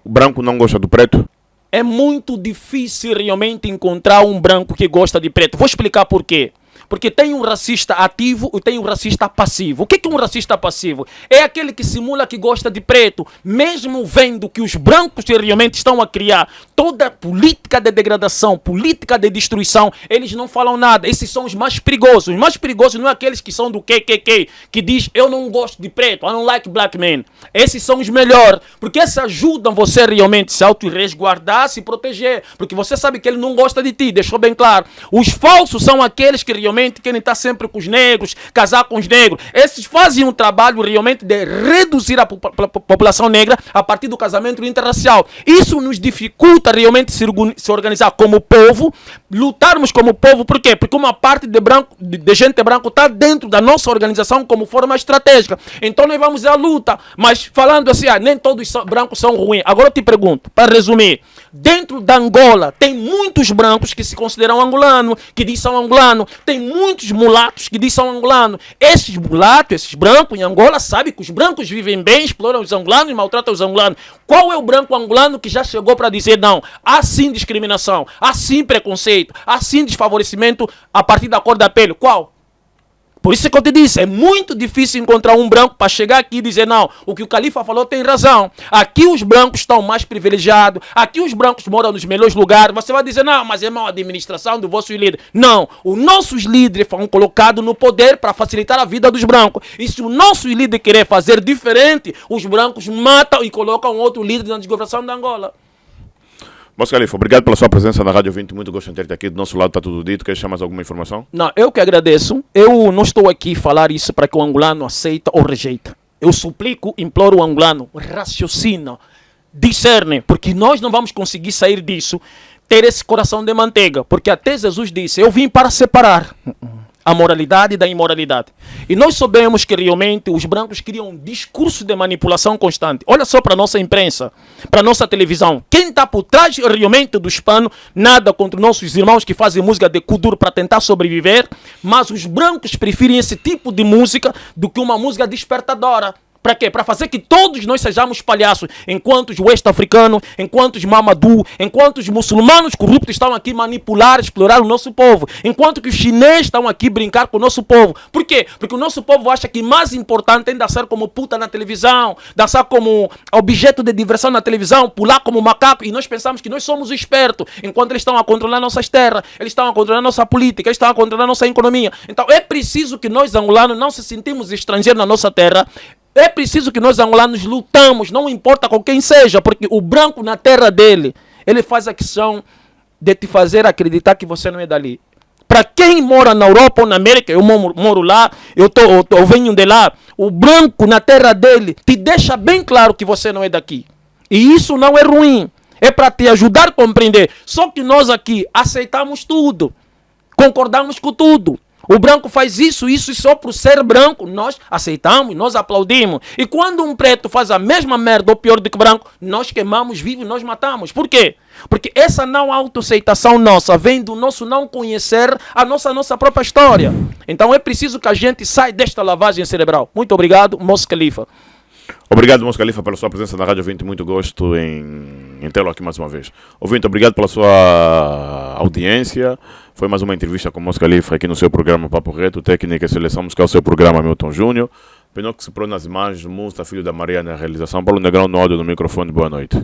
O branco não gosta do preto? É muito difícil realmente encontrar um branco que gosta de preto. Vou explicar por quê. Porque tem um racista ativo e tem um racista passivo. O que é um racista passivo? É aquele que simula que gosta de preto, mesmo vendo que os brancos realmente estão a criar toda a política de degradação, política de destruição. Eles não falam nada. Esses são os mais perigosos. Os mais perigosos não é aqueles que são do KKK, que diz, eu não gosto de preto, I don't like black men. Esses são os melhores, porque esses ajudam você realmente se auto-resguardar, se proteger, porque você sabe que ele não gosta de ti, deixou bem claro. Os falsos são aqueles que realmente querem estar sempre com os negros, casar com os negros. Esses fazem um trabalho realmente de reduzir a população negra a partir do casamento interracial. Isso nos dificulta realmente se organizar como povo, lutarmos como povo. Por quê? Porque uma parte de gente branca está dentro da nossa organização como forma estratégica. Então nós vamos à luta. Mas falando assim, nem todos brancos são ruins. Agora eu te pergunto, para resumir, dentro da Angola tem muitos brancos que se consideram angolanos, que dizem são angolanos. Tem muitos mulatos que dizem são angolanos. Esses mulatos, esses brancos em Angola, sabem que os brancos vivem bem, exploram os angolanos e maltratam os angolanos. Qual é o branco angolano que já chegou para dizer não? Há sim discriminação, há sim preconceito, há sim desfavorecimento a partir da cor da pele. Qual? Por isso que eu te disse, é muito difícil encontrar um branco para chegar aqui e dizer, não, o que o Califa falou tem razão. Aqui os brancos estão mais privilegiados, aqui os brancos moram nos melhores lugares. Você vai dizer, não, mas é má administração do vosso líder. Não, os nossos líderes foram colocados no poder para facilitar a vida dos brancos. E se o nosso líder querer fazer diferente, os brancos matam e colocam outro líder na desgovernação da Angola. Moço Khalifa, obrigado pela sua presença na Rádio 20. Muito gosto de ter-te aqui. Do nosso lado está tudo dito. Queres chamar mais alguma informação? Não, eu que agradeço. Eu não estou aqui a falar isso para que o angolano aceita ou rejeita. Eu suplico, imploro o angolano, raciocina, discerne, porque nós não vamos conseguir sair disso, ter esse coração de manteiga, porque até Jesus disse, eu vim para separar a moralidade da imoralidade. E nós sabemos que realmente os brancos criam um discurso de manipulação constante. Olha só para a nossa imprensa, para a nossa televisão. Quem está por trás realmente do hispano, nada contra nossos irmãos que fazem música de kuduro para tentar sobreviver, mas os brancos preferem esse tipo de música do que uma música despertadora. Para quê? Para fazer que todos nós sejamos palhaços, enquanto os west-africanos, enquanto os mamadou, enquanto os muçulmanos corruptos estão aqui a manipular, explorar o nosso povo, enquanto que os chineses estão aqui a brincar com o nosso povo. Por quê? Porque o nosso povo acha que mais importante é dançar como puta na televisão, dançar como objeto de diversão na televisão, pular como macaco, e nós pensamos que nós somos espertos, enquanto eles estão a controlar nossas terras, eles estão a controlar nossa política, eles estão a controlar nossa economia. Então é preciso que nós angolanos não se sentimos estrangeiros na nossa terra. É preciso que nós angolanos lutamos, não importa com quem seja, porque o branco na terra dele, ele faz a questão de te fazer acreditar que você não é dali. Para quem mora na Europa ou na América, eu moro lá, eu venho de lá, o branco na terra dele te deixa bem claro que você não é daqui. E isso não é ruim, é para te ajudar a compreender. Só que nós aqui aceitamos tudo, concordamos com tudo. O branco faz isso e só por ser branco nós aceitamos, nós aplaudimos. E quando um preto faz a mesma merda ou pior do que branco, nós queimamos vivo e nós matamos. Por quê? Porque essa não autoaceitação nossa vem do nosso não conhecer a nossa própria história. Então é preciso que a gente saia desta lavagem cerebral. Muito obrigado, Moço Khalifa. Obrigado, Moço Khalifa, pela sua presença na Rádio 20. Muito gosto em tê-lo aqui mais uma vez. Ouvinte, obrigado pela sua audiência. Foi mais uma entrevista com o Moço Khalifa aqui no seu programa Papo Reto, Técnica e Seleção Musical, o seu programa Milton Júnior. Pinóquio que se prou nas imagens, Musta, filho da Maria na realização. Paulo Negrão no áudio, no microfone. Boa noite.